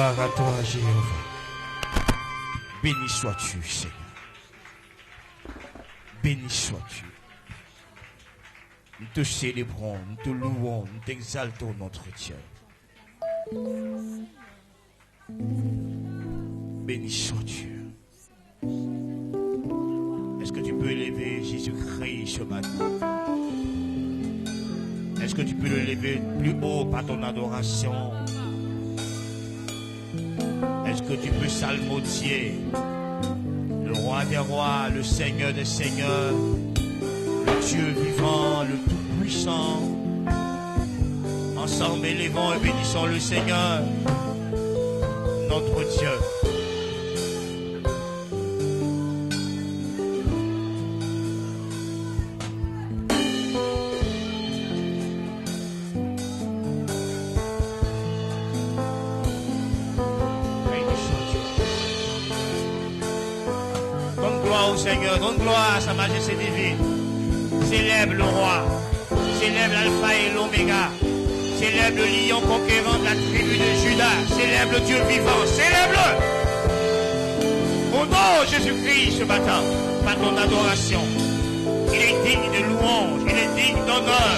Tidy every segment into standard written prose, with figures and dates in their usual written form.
Gloire à toi, Jéhovah. Béni sois-tu, Seigneur. Béni sois-tu. Nous te célébrons, nous te louons, nous t'exaltons, notre Dieu. Béni sois-tu. Est-ce que tu peux élever Jésus-Christ ce matin? Est-ce que tu peux le lever plus haut par ton adoration? Est-ce que tu peux psalmodier le roi des rois, le Seigneur des seigneurs, le Dieu vivant, le tout-puissant? Ensemble, élevons et bénissons le Seigneur, notre Dieu. Seigneur, donne gloire à sa majesté divine. Célèbre le roi, célèbre l'alpha et l'oméga, célèbre le lion conquérant de la tribu de Judas, célèbre le Dieu vivant, célèbre-le. Au nom de Jésus-Christ ce matin, par ton adoration. Il est digne de louange, il est digne d'honneur,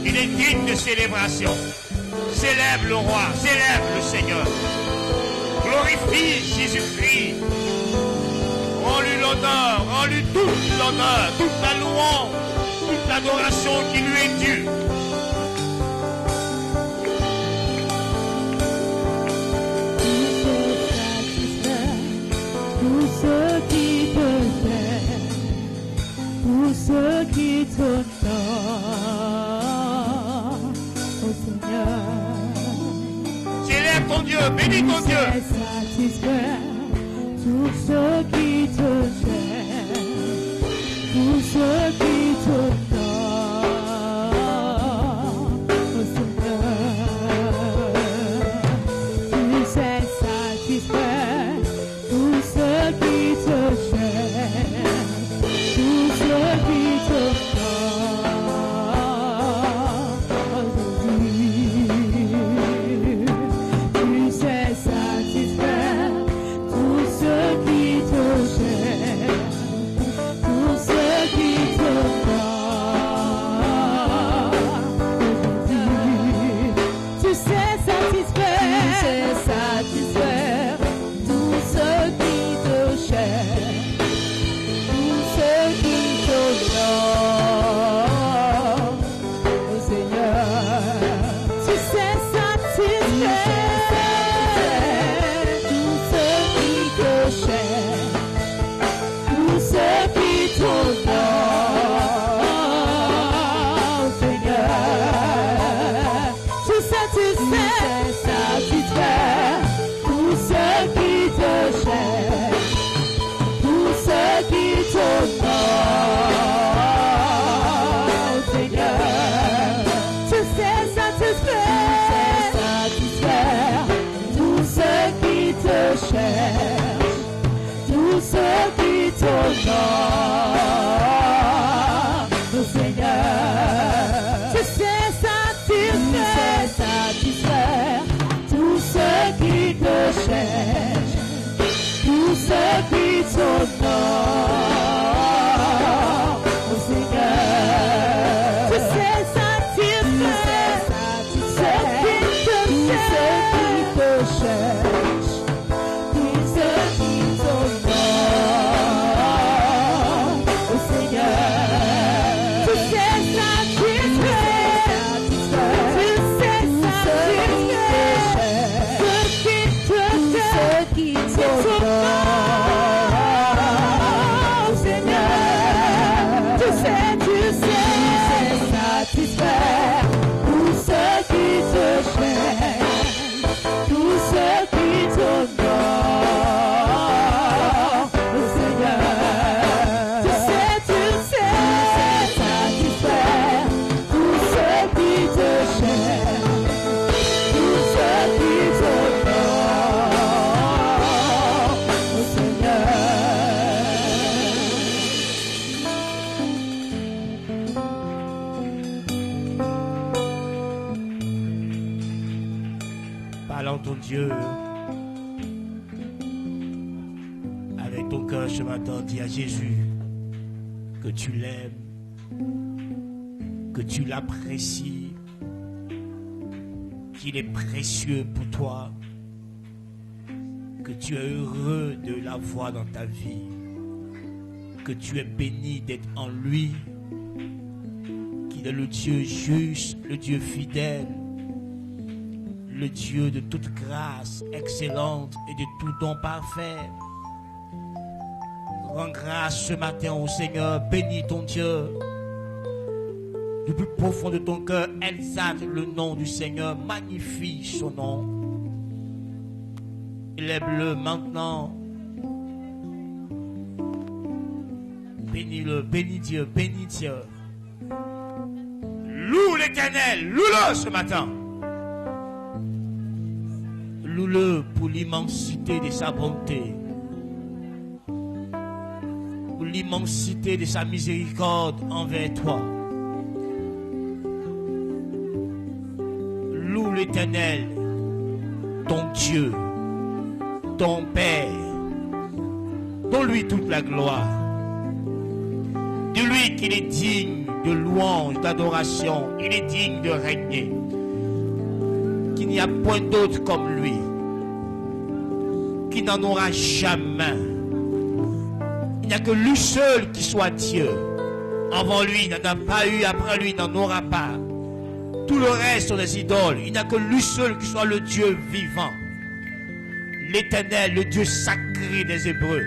il est digne de célébration. Célèbre le roi, célèbre le Seigneur. Glorifie Jésus-Christ. Rends-lui l'honneur, rends-lui toute l'honneur, toute la louange, toute l'adoration qui lui est due. Pour ceux qui te plaisent, pour ceux qui t'honorent, ô Seigneur. Célèbre ton Dieu, bénis ton Dieu. Tous ceux qui te cherchent, tous ceux qui t'honorent, ô Seigneur, tu sais satisfaire tous ceux qui te cherchent, tous ceux qui t'honorent, ô Jésus, tu sais satisfaire tous ceux qui te cherchent, tous ceux qui t'honorent, tu sais satisfaire tous ceux qui te cherchent, tous ceux qui t'honorent, ô Seigneur, tu sais satisfaire tous ceux qui te cherchent, tous ceux qui t'honorent, ô Seigneur, tu satisfaire tous ceux qui te cherchent, tous ceux qui t'honorent, ô Seigneur, tu sais satisfaire tous ceux qui te cherchent, tous ceux qui t'honorent, ô Seigneur, tu sais satisfaire tous ceux qui te cherchent, tous ceux qui t'honorent, ô Seigneur, tu sais satisfaire tous ceux qui te cherchent, tous ceux qui t'honorent, ô Seigneur, tu sais satisfaire tous ceux qui t'honorent, ton Dieu. Avec ton cœur ce matin, dis à Jésus que tu l'aimes, que tu l'apprécies, qu'il est précieux pour toi, que tu es heureux de l'avoir dans ta vie, que tu es béni d'être en lui, qu'il est le Dieu juste, le Dieu fidèle, le Dieu de toute grâce excellente et de tout don parfait. Rends grâce ce matin au Seigneur, bénis ton Dieu. Du plus profond de ton cœur, exalte le nom du Seigneur, magnifie son nom. Élève-le maintenant. Bénis-le, bénis Dieu, bénis Dieu. Loue l'Éternel, loue-le ce matin. Loue-le pour l'immensité de sa bonté, pour l'immensité de sa miséricorde envers toi. Loue l'Éternel, ton Dieu, ton Père. Donne-lui toute la gloire. Dis-lui qu'il est digne de louange, d'adoration. Il est digne de régner. Qu'il n'y a point d'autre comme lui. Qu'il n'en aura jamais. Il n'y a que lui seul qui soit Dieu. Avant lui, il n'en a pas eu. Après lui, il n'en aura pas. Tout le reste sont des idoles. Il n'y a que lui seul qui soit le Dieu vivant. L'Éternel, le Dieu sacré des Hébreux.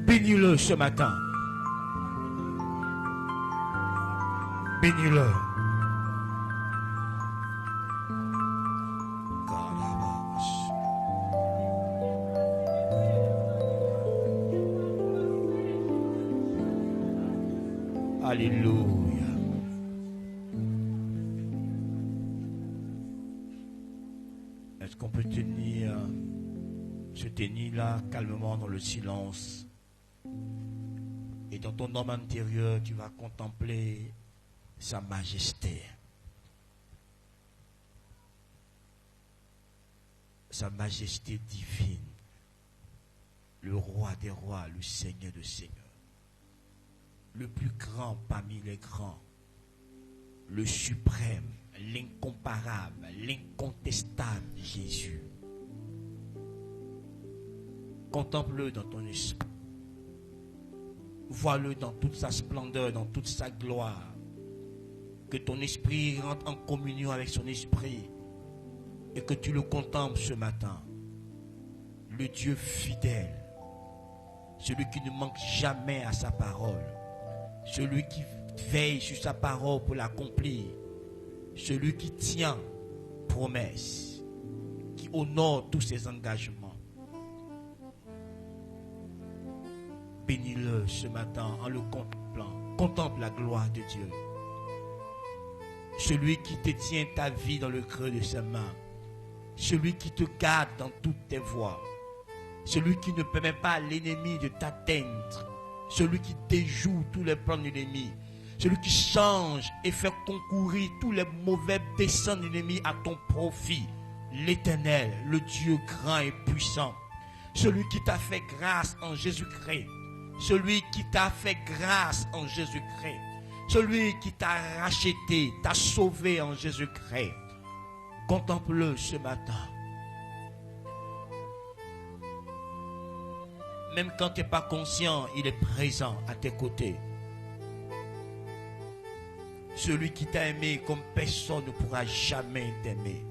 Bénis-le ce matin. Bénis-le. Alléluia. Est-ce qu'on peut se tenir là calmement dans le silence? Et dans ton homme intérieur, tu vas contempler sa majesté. Sa majesté divine. Le roi des rois, le Seigneur des seigneurs. Le plus grand parmi les grands. Le suprême, l'incomparable, l'incontestable Jésus. Contemple-le dans ton esprit. Vois-le dans toute sa splendeur, dans toute sa gloire. Que ton esprit rentre en communion avec son esprit et que tu le contemples ce matin. Le Dieu fidèle, celui qui ne manque jamais à sa parole, celui qui veille sur sa parole pour l'accomplir, celui qui tient promesse, qui honore tous ses engagements. Bénis-le ce matin en le contemplant. Contemple la gloire de Dieu. Celui qui te tient ta vie dans le creux de ses mains. Celui qui te garde dans toutes tes voies. Celui qui ne permet pas à l'ennemi de t'atteindre. Celui qui déjoue tous les plans de l'ennemi. Celui qui change et fait concourir tous les mauvais desseins de l'ennemi à ton profit. L'Éternel, le Dieu grand et puissant. Celui qui t'a fait grâce en Jésus-Christ. Celui qui t'a fait grâce en Jésus-Christ. Celui qui t'a racheté, t'a sauvé en Jésus-Christ. Contemple-le ce matin. Même quand tu n'es pas conscient, il est présent à tes côtés. Celui qui t'a aimé comme personne ne pourra jamais t'aimer.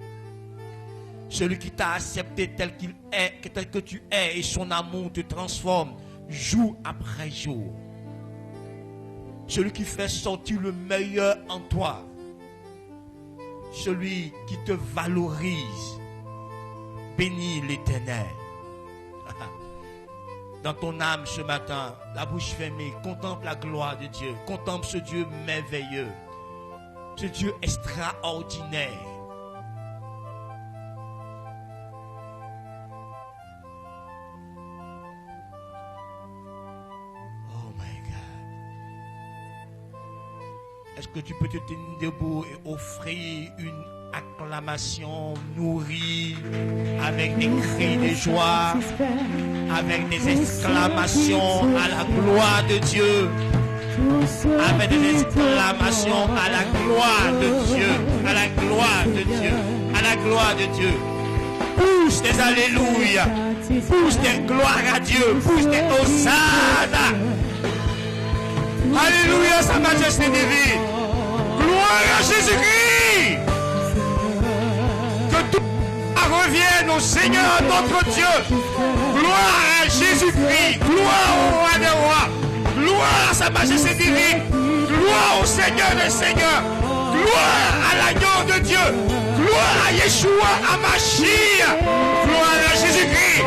Celui qui t'a accepté tel qu'il est, tel que tu es, et son amour te transforme jour après jour. Celui qui fait sortir le meilleur en toi. Celui qui te valorise. Bénis l'Éternel. Dans ton âme ce matin, la bouche fermée, contemple la gloire de Dieu. Contemple ce Dieu merveilleux. Ce Dieu extraordinaire. Est-ce que tu peux te tenir debout et offrir une acclamations nourries avec des cris de joie, avec des exclamations à la gloire de Dieu, avec des exclamations à la gloire de Dieu, à la gloire de Dieu, à la gloire de Dieu. Pousse des alléluia, pousse des gloires à Dieu, pousse des hosanna. Alléluia, sa majesté divine. Gloire à Jésus-Christ. Que tout revienne au Seigneur notre Dieu. Gloire à Jésus-Christ. Gloire au roi des rois. Gloire à sa majesté divine. Gloire au Seigneur des seigneurs. Gloire à l'agneau de Dieu. Gloire à Yeshua, à Mashiach. Gloire à Jésus-Christ.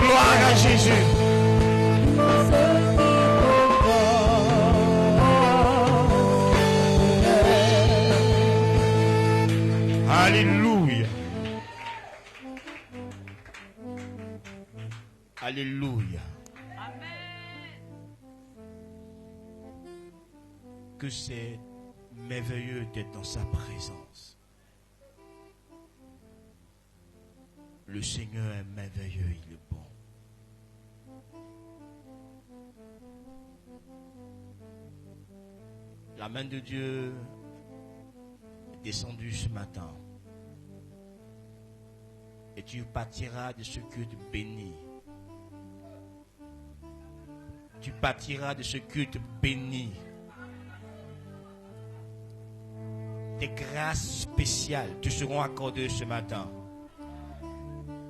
Gloire à Jésus. Alléluia. Alléluia. Que c'est merveilleux d'être dans sa présence. Le Seigneur est merveilleux, il est bon. La main de Dieu est descendue ce matin. Et tu partiras de ce culte béni. Tu partiras de ce culte béni. Des grâces spéciales te seront accordées ce matin.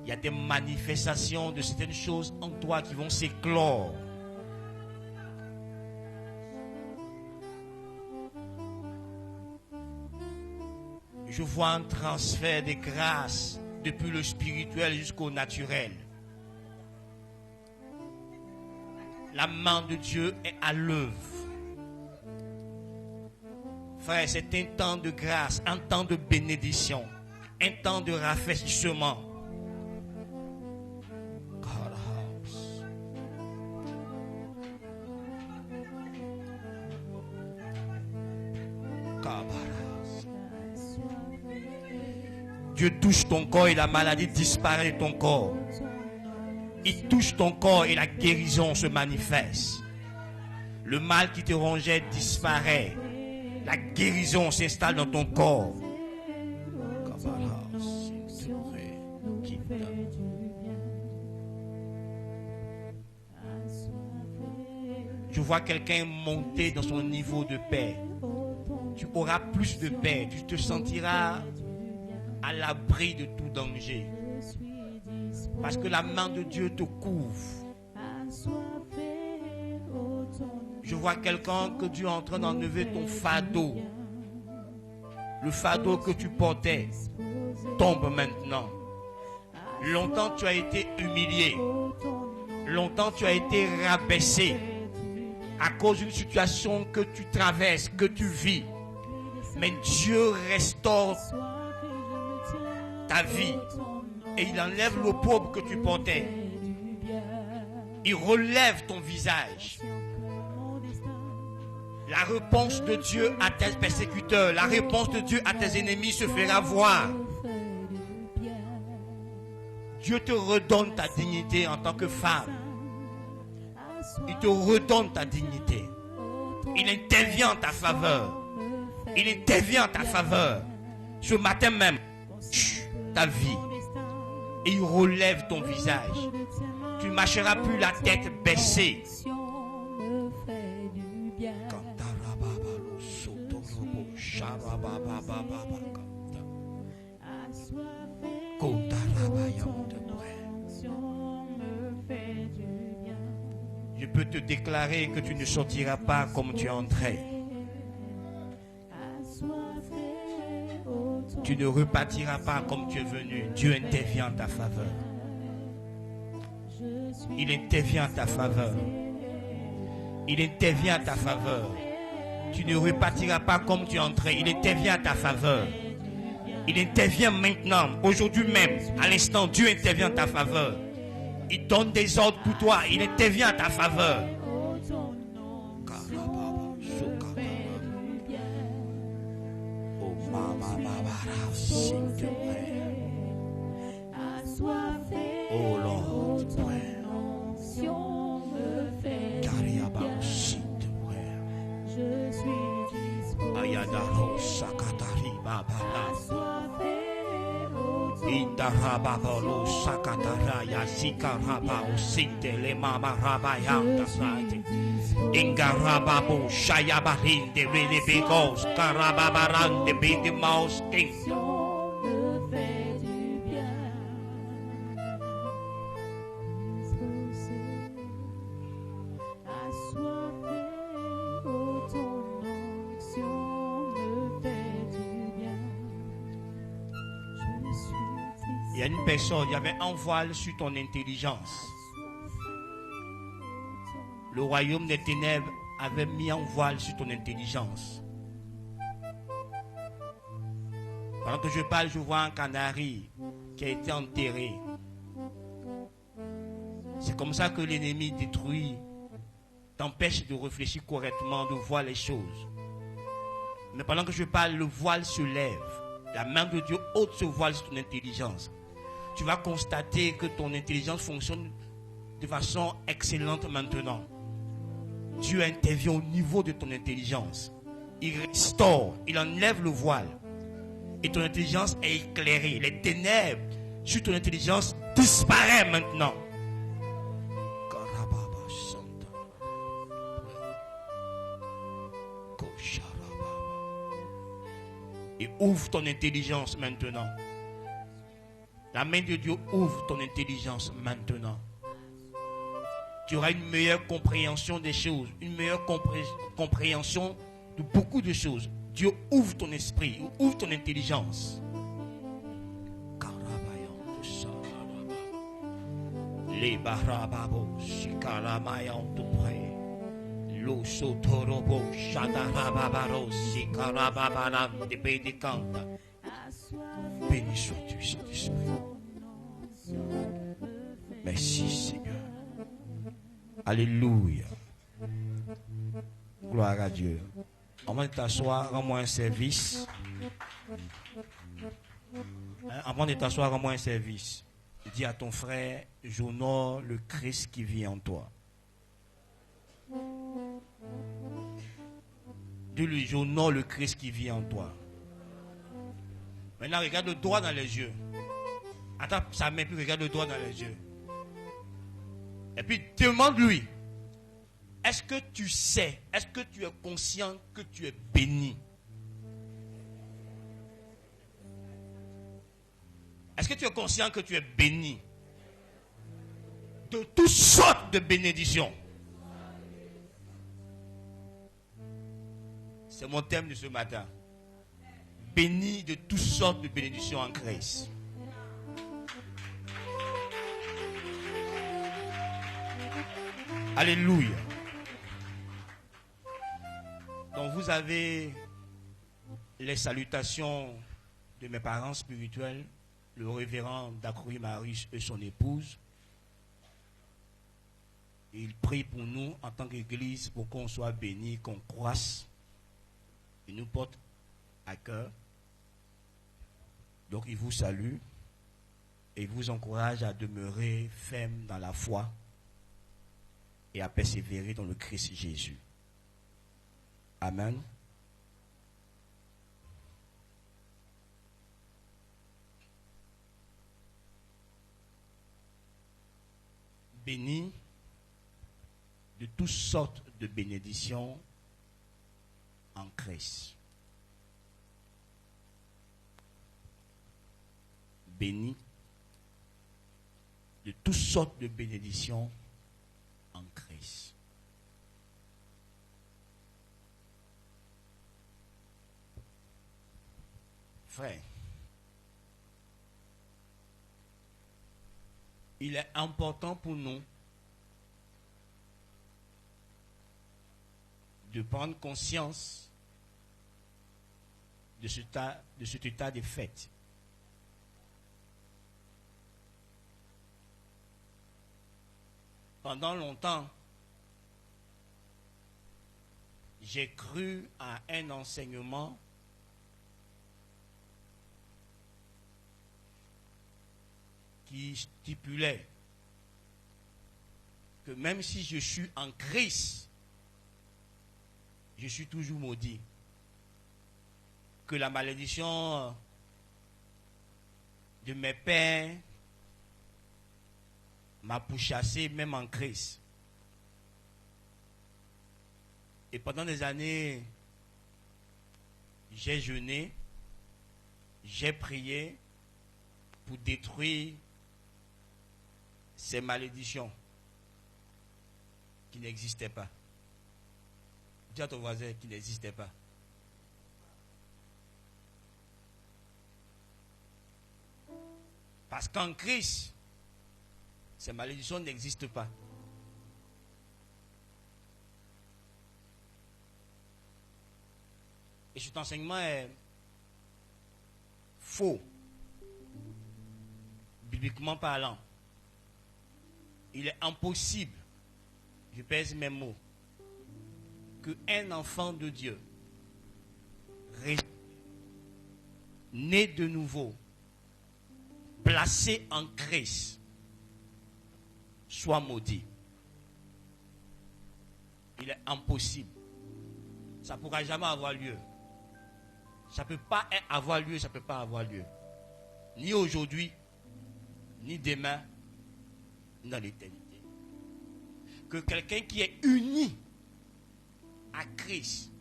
Il y a des manifestations de certaines choses en toi qui vont s'éclore. Je vois un transfert de grâces depuis le spirituel jusqu'au naturel. La main de Dieu est à l'œuvre. Frère, c'est un temps de grâce, un temps de bénédiction, un temps de rafraîchissement. Dieu touche ton corps et la maladie disparaît de ton corps. Il touche ton corps et la guérison se manifeste. Le mal qui te rongeait disparaît. La guérison s'installe dans ton corps. Je vois quelqu'un monter dans son niveau de paix. Tu auras plus de paix. Tu te sentiras à l'abri de tout danger. Parce que la main de Dieu te couvre. Je vois quelqu'un que Dieu est en train d'enlever ton fardeau. Le fardeau que tu portais tombe maintenant. Longtemps tu as été humilié. Longtemps tu as été rabaissé à cause d'une situation que tu traverses, que tu vis. Mais Dieu restaure ta vie et il enlève l'opprobre que tu portais. Il relève ton visage. La réponse de Dieu à tes persécuteurs, la réponse de Dieu à tes ennemis se fera voir. Dieu te redonne ta dignité en tant que femme. Il te redonne ta dignité. Il intervient en ta faveur. Il intervient en ta faveur. Ce matin même, ta vie. Et il relève ton visage. Tu ne marcheras plus la tête baissée. Je peux te déclarer que tu ne sortiras pas comme tu es entré. Tu ne repartiras pas comme tu es venu. Dieu intervient en ta faveur. Il intervient en ta faveur. Il intervient en ta faveur. Tu ne repartiras pas comme tu es entré. Il intervient en ta faveur. Il intervient maintenant, aujourd'hui même, à l'instant. Dieu intervient en ta faveur. Il donne des ordres pour toi. Il intervient en ta faveur. assoiffé, oh Lord, ton onction me fait du bien. Je suis disposé, Ayadaro sakatari babala. assoiffé, ton Indarababalo sakatara yasikaraba usintele mama rabayanda sati. Ingarababo shayabarinde really because karababarande be the mouse king. me fait du bien. Assoiffé, oh, ton onction me fait du bien. Je suis Il y a une personne, il y avait un voile sur ton intelligence. Le royaume des ténèbres avait mis un voile sur ton intelligence. Pendant que je parle, je vois un canari qui a été enterré. C'est comme ça que l'ennemi détruit, t'empêche de réfléchir correctement, de voir les choses. Mais pendant que je parle, le voile se lève. La main de Dieu ôte ce voile sur ton intelligence. Tu vas constater que ton intelligence fonctionne de façon excellente maintenant. Dieu intervient au niveau de ton intelligence. Il restaure, il enlève le voile. Et ton intelligence est éclairée. Les ténèbres sur ton intelligence disparaissent maintenant. Et ouvre ton intelligence maintenant. La main de Dieu ouvre ton intelligence maintenant. Tu auras une meilleure compréhension des choses, une meilleure compréhension de beaucoup de choses. Dieu ouvre ton esprit, ouvre ton intelligence. Les barababo, shikaramayan tout près. L'osotorobo, shadarababaro, sikarababaram, de bédicanta. Béni sois-tu, Saint-Esprit. Merci, Seigneur. Alléluia. Gloire à Dieu. Avant de t'asseoir, rends-moi un service. Avant de t'asseoir, rends-moi un service. Dis à ton frère, j'honore le Christ qui vit en toi. Dis-lui, j'honore le Christ qui vit en toi. Maintenant, regarde le droit dans les yeux. Attends sa main, puis regarde le droit dans les yeux. Et puis demande-lui, est-ce que tu sais, est-ce que tu es conscient que tu es béni? Est-ce que tu es conscient que tu es béni? De toutes sortes de bénédictions. C'est mon thème de ce matin. Béni de toutes sortes de bénédictions en Christ. Alléluia. Donc vous avez les salutations de mes parents spirituels, le révérend Dacroui Marius et son épouse. Ils prient pour nous en tant qu'église pour qu'on soit bénis, qu'on croisse. Ils nous portent à cœur. Donc ils vous saluent et ils vous encouragent à demeurer ferme dans la foi et à persévérer dans le Christ Jésus. Amen. Béni de toutes sortes de bénédictions en Christ. Béni de toutes sortes de bénédictions en Christ. Frère, il est important pour nous de prendre conscience de cet état de fait. Pendant longtemps, j'ai cru à un enseignement qui stipulait que même si je suis en Christ, je suis toujours maudit. Que la malédiction de mes pères m'a pourchassé même en Christ. Et pendant des années, j'ai jeûné, j'ai prié pour détruire ces malédictions qui n'existaient pas. Dis à ton voisin qui n'existaient pas. Parce qu'en Christ, ces malédictions n'existent pas. Et cet enseignement est faux, bibliquement parlant. Il est impossible, je pèse mes mots, qu'un enfant de Dieu, né de nouveau, placé en Christ, soit maudit. Il est impossible. Ça ne pourra jamais avoir lieu. Ça ne peut pas avoir lieu, ça ne peut pas avoir lieu. Ni aujourd'hui, ni demain, ni dans l'éternité. Que quelqu'un qui est uni à Christ,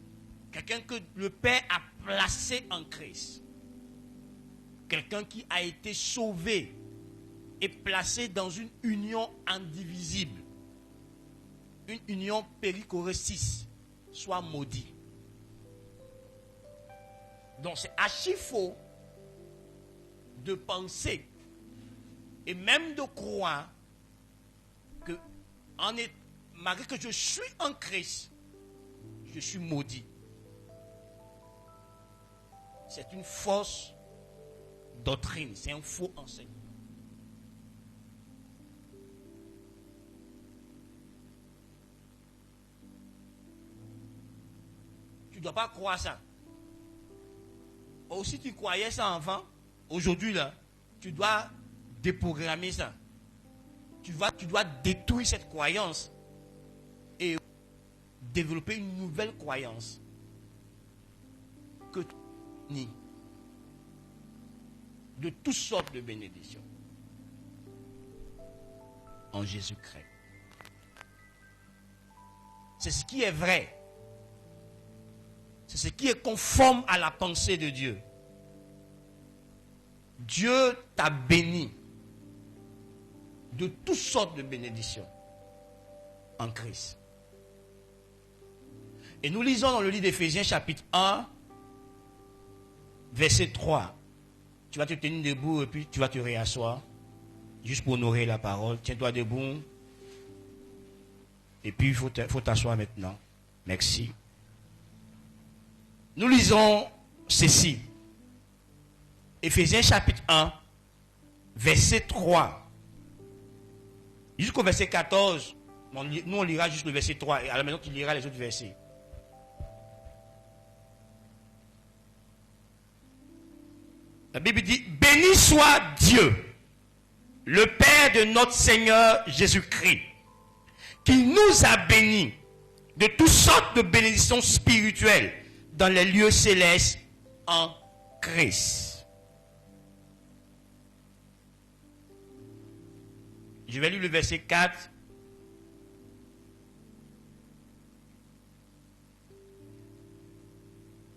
quelqu'un que le Père a placé en Christ, quelqu'un qui a été sauvé et placé dans une union indivisible, une union périchorésis, soit maudit. Donc c'est archi faux de penser et même de croire que malgré que je suis en Christ, je suis maudit. C'est une fausse doctrine, c'est un faux enseignement. Tu ne dois pas croire ça. Aussi tu croyais ça avant, aujourd'hui là, tu dois déprogrammer ça. Tu dois détruire cette croyance et développer une nouvelle croyance que tu nies de toutes sortes de bénédictions en Jésus-Christ. C'est ce qui est vrai. C'est ce qui est conforme à la pensée de Dieu. Dieu t'a béni de toutes sortes de bénédictions en Christ. Et nous lisons dans le livre d'Éphésiens chapitre 1, verset 3. Tu vas te tenir debout et puis tu vas te réasseoir. Juste pour honorer la parole. Tiens-toi debout. Et puis il faut t'asseoir maintenant. Merci. Nous lisons ceci. Éphésiens chapitre 1, verset 3. Jusqu'au verset 14. Nous on lira juste le verset 3. Et à la maison tu liras les autres versets. La Bible dit, béni soit Dieu, le Père de notre Seigneur Jésus-Christ, qui nous a bénis de toutes sortes de bénédictions spirituelles dans les lieux célestes en Christ. Je vais lire le verset 4.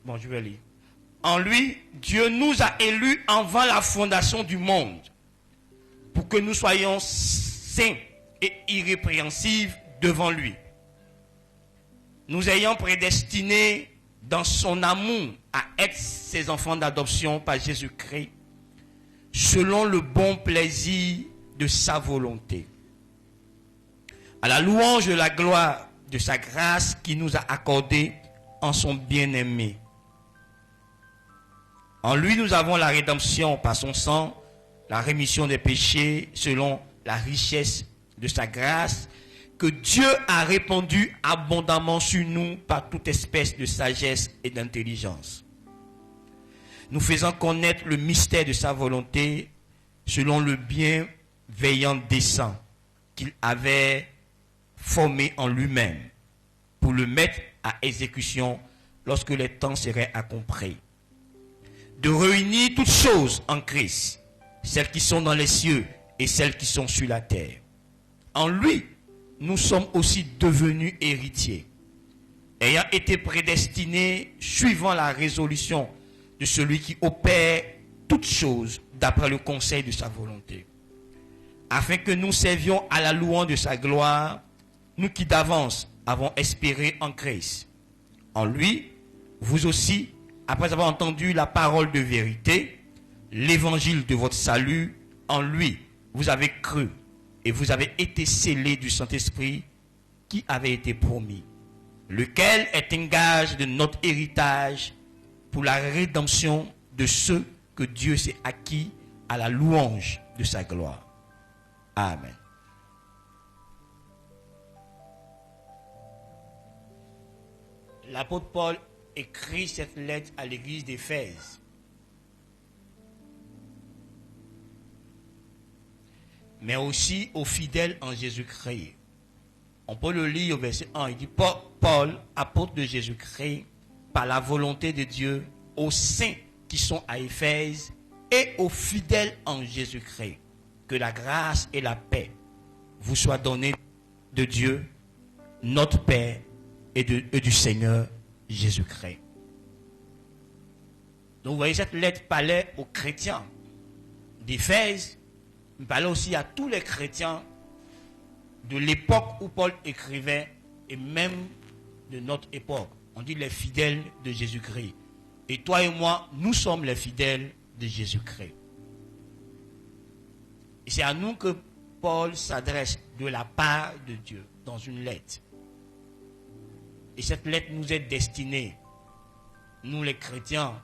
Bon, je vais lire. En lui, Dieu nous a élus avant la fondation du monde, pour que nous soyons saints et irrépréhensibles devant lui. Nous ayant prédestinés dans son amour à être ses enfants d'adoption par Jésus-Christ, selon le bon plaisir de sa volonté, à la louange de la gloire de sa grâce qui nous a accordée en son bien-aimé. En lui, nous avons la rédemption par son sang, la rémission des péchés selon la richesse de sa grâce, que Dieu a répandu abondamment sur nous par toute espèce de sagesse et d'intelligence, nous faisant connaître le mystère de sa volonté selon le bien veillant des saints qu'il avait formé en lui-même pour le mettre à exécution lorsque les temps seraient accomplis. De réunir toutes choses en Christ, celles qui sont dans les cieux et celles qui sont sur la terre. En lui, nous sommes aussi devenus héritiers, ayant été prédestinés suivant la résolution de celui qui opère toutes choses d'après le conseil de sa volonté, afin que nous servions à la louange de sa gloire, nous qui d'avance avons espéré en Christ. En lui, vous aussi, après avoir entendu la parole de vérité, l'évangile de votre salut, en lui, vous avez cru et vous avez été scellés du Saint-Esprit qui avait été promis, lequel est un gage de notre héritage pour la rédemption de ceux que Dieu s'est acquis à la louange de sa gloire. Amen. L'apôtre Paul écrit cette lettre à l'église d'Éphèse. Mais aussi aux fidèles en Jésus-Christ. On peut le lire au verset 1. Il dit, Paul, apôtre de Jésus-Christ, par la volonté de Dieu, aux saints qui sont à Éphèse et aux fidèles en Jésus-Christ. Que la grâce et la paix vous soient données de Dieu, notre Père, et du Seigneur Jésus-Christ. Donc vous voyez, cette lettre parlait aux chrétiens d'Éphèse, mais parlait aussi à tous les chrétiens de l'époque où Paul écrivait, et même de notre époque. On dit les fidèles de Jésus-Christ. Et toi et moi, nous sommes les fidèles de Jésus-Christ. Et c'est à nous que Paul s'adresse de la part de Dieu dans une lettre. Et cette lettre nous est destinée, nous les chrétiens,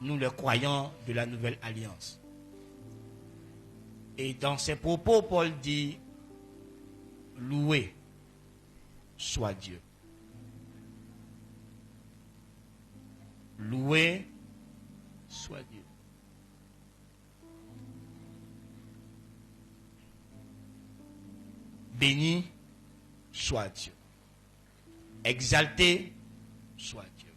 nous les croyants de la Nouvelle Alliance. Et dans ses propos, Paul dit, loué soit Dieu. Loué soit Dieu. Béni soit Dieu. Exalté soit Dieu.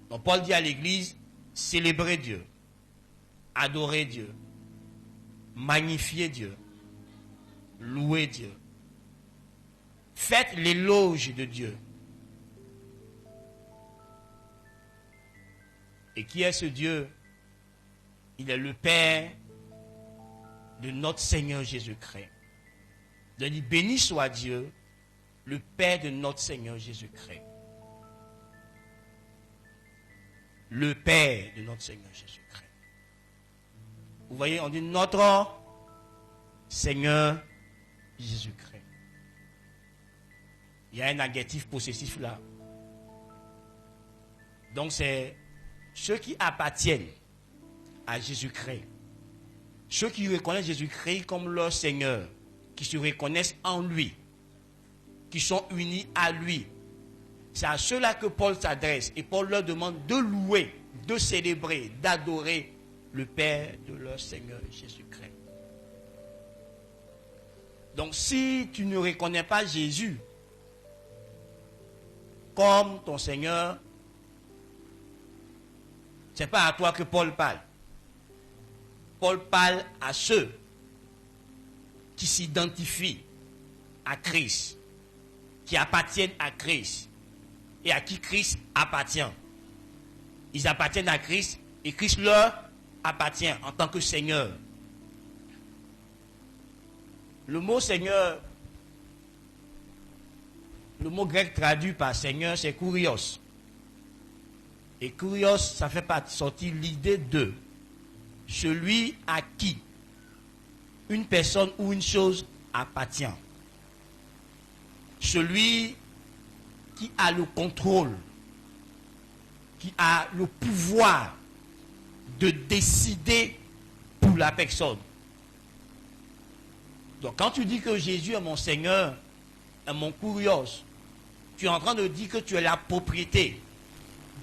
Donc Paul dit à l'église, célébrez Dieu, adorez Dieu, magnifiez Dieu, louez Dieu. Faites l'éloge de Dieu. Et qui est ce Dieu? Il est le Père de notre Seigneur Jésus-Christ. Il dit, béni soit Dieu, le Père de notre Seigneur Jésus-Christ. Le Père de notre Seigneur Jésus-Christ. Vous voyez, on dit notre Seigneur Jésus-Christ. Il y a un adjectif possessif là. Donc c'est ceux qui appartiennent à Jésus-Christ. Ceux qui reconnaissent Jésus-Christ comme leur Seigneur, qui se reconnaissent en lui, qui sont unis à lui. C'est à ceux-là que Paul s'adresse. Et Paul leur demande de louer, de célébrer, d'adorer le Père de leur Seigneur Jésus-Christ. Donc si tu ne reconnais pas Jésus comme ton Seigneur, ce n'est pas à toi que Paul parle. Paul parle à ceux qui s'identifient à Christ, qui appartiennent à Christ et à qui Christ appartient. Ils appartiennent à Christ et Christ leur appartient en tant que Seigneur. Le mot Seigneur, le mot grec traduit par Seigneur, c'est kurios. Et kurios, ça fait sortir l'idée de celui à qui une personne ou une chose appartient. Celui qui a le contrôle, qui a le pouvoir de décider pour la personne. Donc quand tu dis que Jésus est mon Seigneur, est mon kurios, tu es en train de dire que tu es la propriété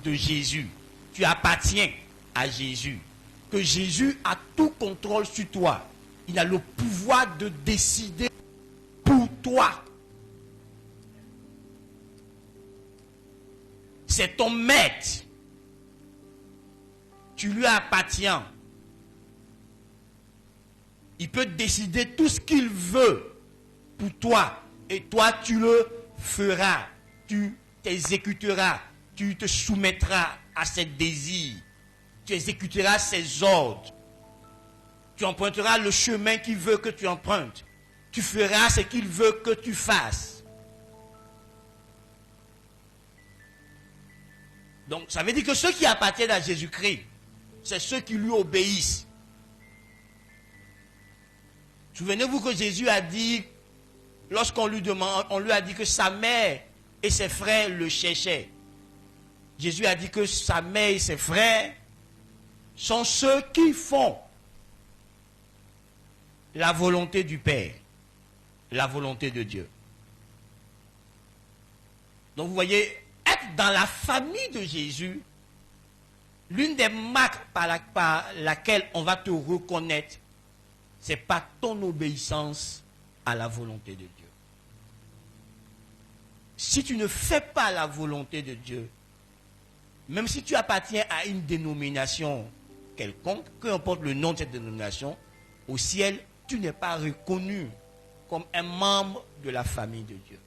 de Jésus. Tu appartiens à Jésus. Que Jésus a tout contrôle sur toi. Il a le pouvoir de décider pour toi. C'est ton maître. Tu lui appartiens. Il peut décider tout ce qu'il veut pour toi. Et toi, tu le feras. Tu t'exécuteras. Tu te soumettras à ses désirs. Tu exécuteras ses ordres. Tu emprunteras le chemin qu'il veut que tu empruntes. Tu feras ce qu'il veut que tu fasses. Donc, ça veut dire que ceux qui appartiennent à Jésus-Christ, c'est ceux qui lui obéissent. Souvenez-vous que Jésus a dit, lorsqu'on lui demande, on lui a dit que sa mère et ses frères le cherchaient. Jésus a dit que sa mère et ses frères sont ceux qui font la volonté du Père, la volonté de Dieu. Donc vous voyez, être dans la famille de Jésus, l'une des marques par laquelle on va te reconnaître, c'est par ton obéissance à la volonté de Dieu. Si tu ne fais pas la volonté de Dieu, même si tu appartiens à une dénomination quelconque, peu importe le nom de cette dénomination, au ciel, tu n'es pas reconnu comme un membre de la famille de Dieu.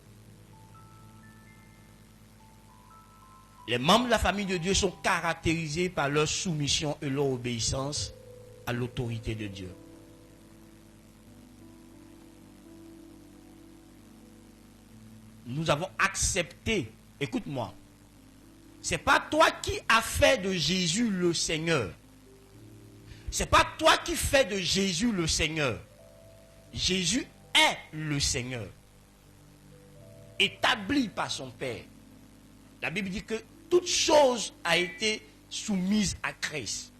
Les membres de la famille de Dieu sont caractérisés par leur soumission et leur obéissance à l'autorité de Dieu. Nous avons accepté, écoute-moi, c'est pas toi qui as fait de Jésus le Seigneur. C'est pas toi qui fais de Jésus le Seigneur. Jésus est le Seigneur, établi par son Père. La Bible dit que toute chose a été soumise à Christ.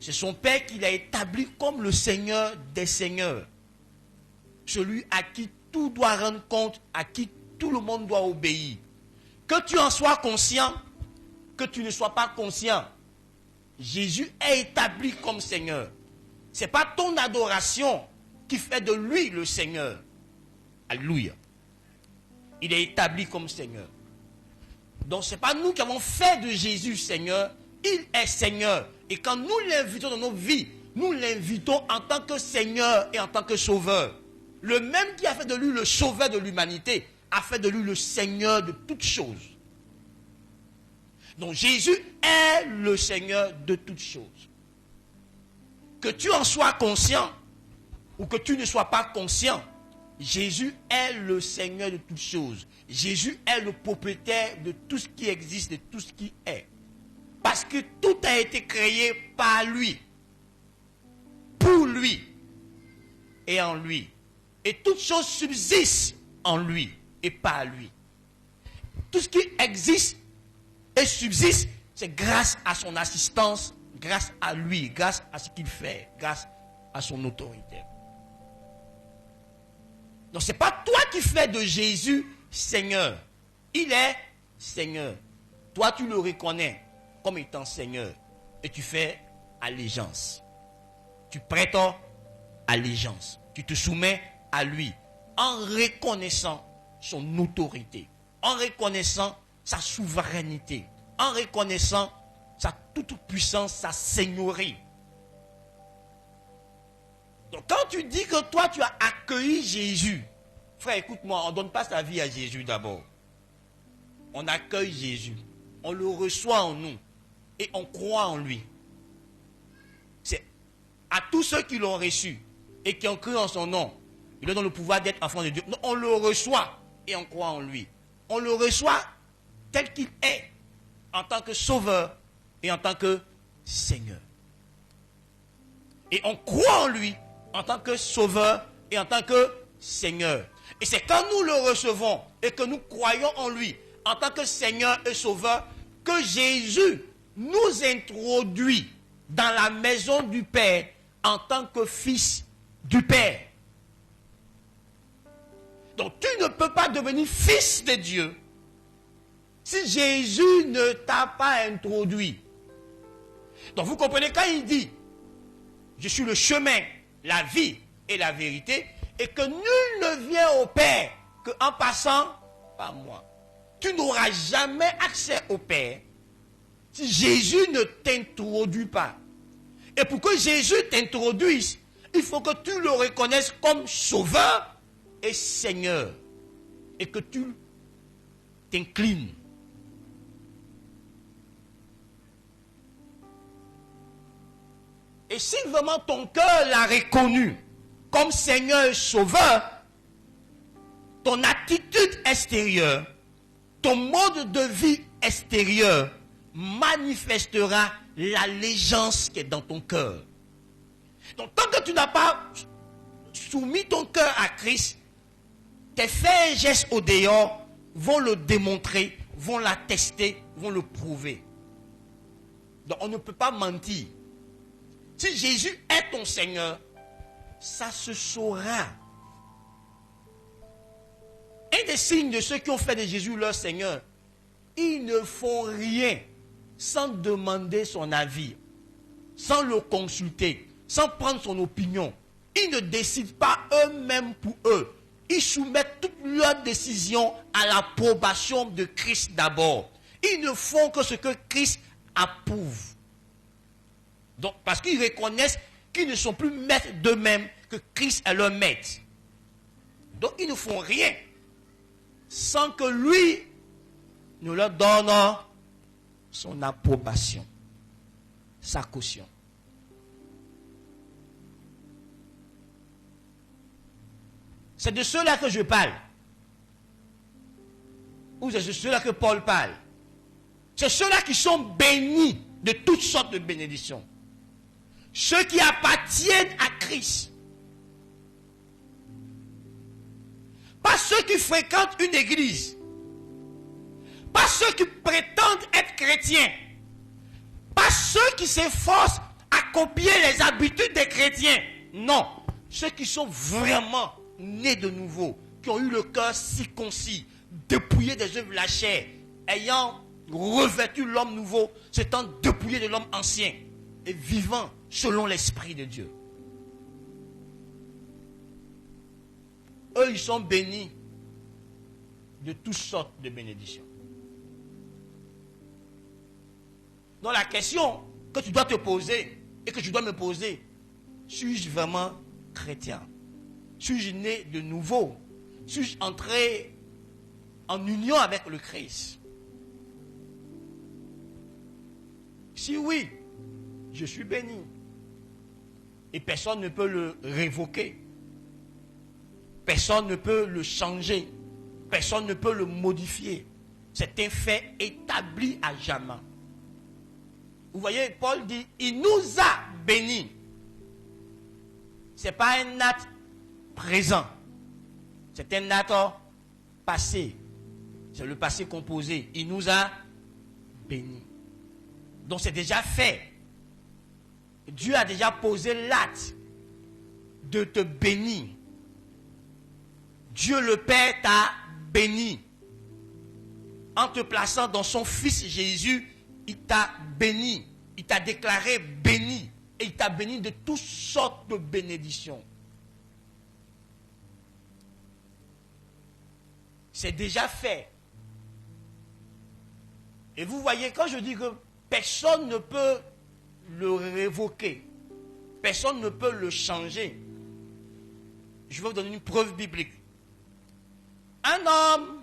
C'est son Père qui l'a établi comme le Seigneur des Seigneurs. Celui à qui tout doit rendre compte, à qui tout le monde doit obéir. Que tu en sois conscient, que tu ne sois pas conscient, Jésus est établi comme Seigneur. Ce n'est pas ton adoration qui fait de lui le Seigneur. Alléluia. Il est établi comme Seigneur. Donc ce n'est pas nous qui avons fait de Jésus Seigneur. Il est Seigneur. Et quand nous l'invitons dans nos vies, nous l'invitons en tant que Seigneur et en tant que Sauveur. Le même qui a fait de lui le Sauveur de l'humanité a fait de lui le Seigneur de toutes choses. Donc Jésus est le Seigneur de toutes choses. Que tu en sois conscient ou que tu ne sois pas conscient, Jésus est le Seigneur de toutes choses. Jésus est le propriétaire de tout ce qui existe, de tout ce qui est. Parce que tout a été créé par lui, pour lui et en lui. Et toutes choses subsistent en lui et par lui. Tout ce qui existe et subsiste, c'est grâce à son assistance, grâce à lui, grâce à ce qu'il fait, grâce à son autorité. Donc ce n'est pas toi qui fais de Jésus Seigneur. Il est Seigneur. Toi tu le reconnais comme étant Seigneur et tu fais allégeance. Tu prêtes allégeance. Tu te soumets à lui en reconnaissant son autorité, en reconnaissant sa souveraineté, en reconnaissant sa toute-puissance, sa seigneurie. Donc quand tu dis que toi tu as accueilli Jésus, frère, écoute-moi, on ne donne pas sa vie à Jésus d'abord. On accueille Jésus, on le reçoit en nous et on croit en lui. C'est à tous ceux qui l'ont reçu et qui ont cru en son nom, il leur donne le pouvoir d'être enfant de Dieu. Non, on le reçoit et on croit en lui. On le reçoit tel qu'il est, en tant que sauveur et en tant que Seigneur. Et on croit en lui en tant que sauveur et en tant que Seigneur. Et c'est quand nous le recevons et que nous croyons en lui en tant que Seigneur et Sauveur que Jésus nous introduit dans la maison du Père en tant que fils du Père. Donc tu ne peux pas devenir fils de Dieu si Jésus ne t'a pas introduit. Donc vous comprenez, quand il dit je suis le chemin, la vie et la vérité, et que nul ne vient au Père qu'en passant par moi. Tu n'auras jamais accès au Père si Jésus ne t'introduit pas. Et pour que Jésus t'introduise, il faut que tu le reconnaisses comme Sauveur et Seigneur. Et que tu t'inclines. Et si vraiment ton cœur l'a reconnu comme Seigneur et Sauveur, ton attitude extérieure, ton mode de vie extérieur manifestera l'allégeance qui est dans ton cœur. Donc tant que tu n'as pas soumis ton cœur à Christ, tes faits et gestes au dehors vont le démontrer, vont l'attester, vont le prouver. Donc on ne peut pas mentir. Si Jésus est ton Seigneur, ça se saura. Un des signes de ceux qui ont fait de Jésus leur Seigneur, ils ne font rien sans demander son avis, sans le consulter, sans prendre son opinion. Ils ne décident pas eux-mêmes pour eux. Ils soumettent toutes leurs décisions à l'approbation de Christ d'abord. Ils ne font que ce que Christ approuve. Donc, parce qu'ils reconnaissent qu'ils ne sont plus maîtres d'eux-mêmes, que Christ est leur maître. Donc, ils ne font rien sans que lui ne leur donne son approbation, sa caution. C'est de ceux-là que je parle. Ou c'est de ceux-là que Paul parle. C'est ceux-là qui sont bénis de toutes sortes de bénédictions. Ceux qui appartiennent à Christ. Pas ceux qui fréquentent une église. Pas ceux qui prétendent être chrétiens. Pas ceux qui s'efforcent à copier les habitudes des chrétiens. Non. Ceux qui sont vraiment nés de nouveau, qui ont eu le cœur circoncis, dépouillés des œuvres de la chair, ayant revêtu l'homme nouveau, s'étant dépouillés de l'homme ancien, et vivant selon l'Esprit de Dieu. Eux, ils sont bénis de toutes sortes de bénédictions. Donc la question que tu dois te poser, et que tu dois me poser, suis-je vraiment chrétien? Suis-je né de nouveau? Suis-je entré en union avec le Christ? Si oui, je suis béni. Et personne ne peut le révoquer. Personne ne peut le changer. Personne ne peut le modifier. C'est un fait établi à jamais. Vous voyez, Paul dit, il nous a bénis. Ce n'est pas un acte présent. C'est un acte passé. C'est le passé composé. Il nous a bénis. Donc c'est déjà fait. Dieu a déjà posé l'acte de te bénir. Dieu le Père t'a béni. En te plaçant dans son Fils Jésus, il t'a béni. Il t'a déclaré béni. Et il t'a béni de toutes sortes de bénédictions. C'est déjà fait. Et vous voyez, quand je dis que personne ne peut le révoquer, personne ne peut le changer, je vais vous donner une preuve biblique. Un homme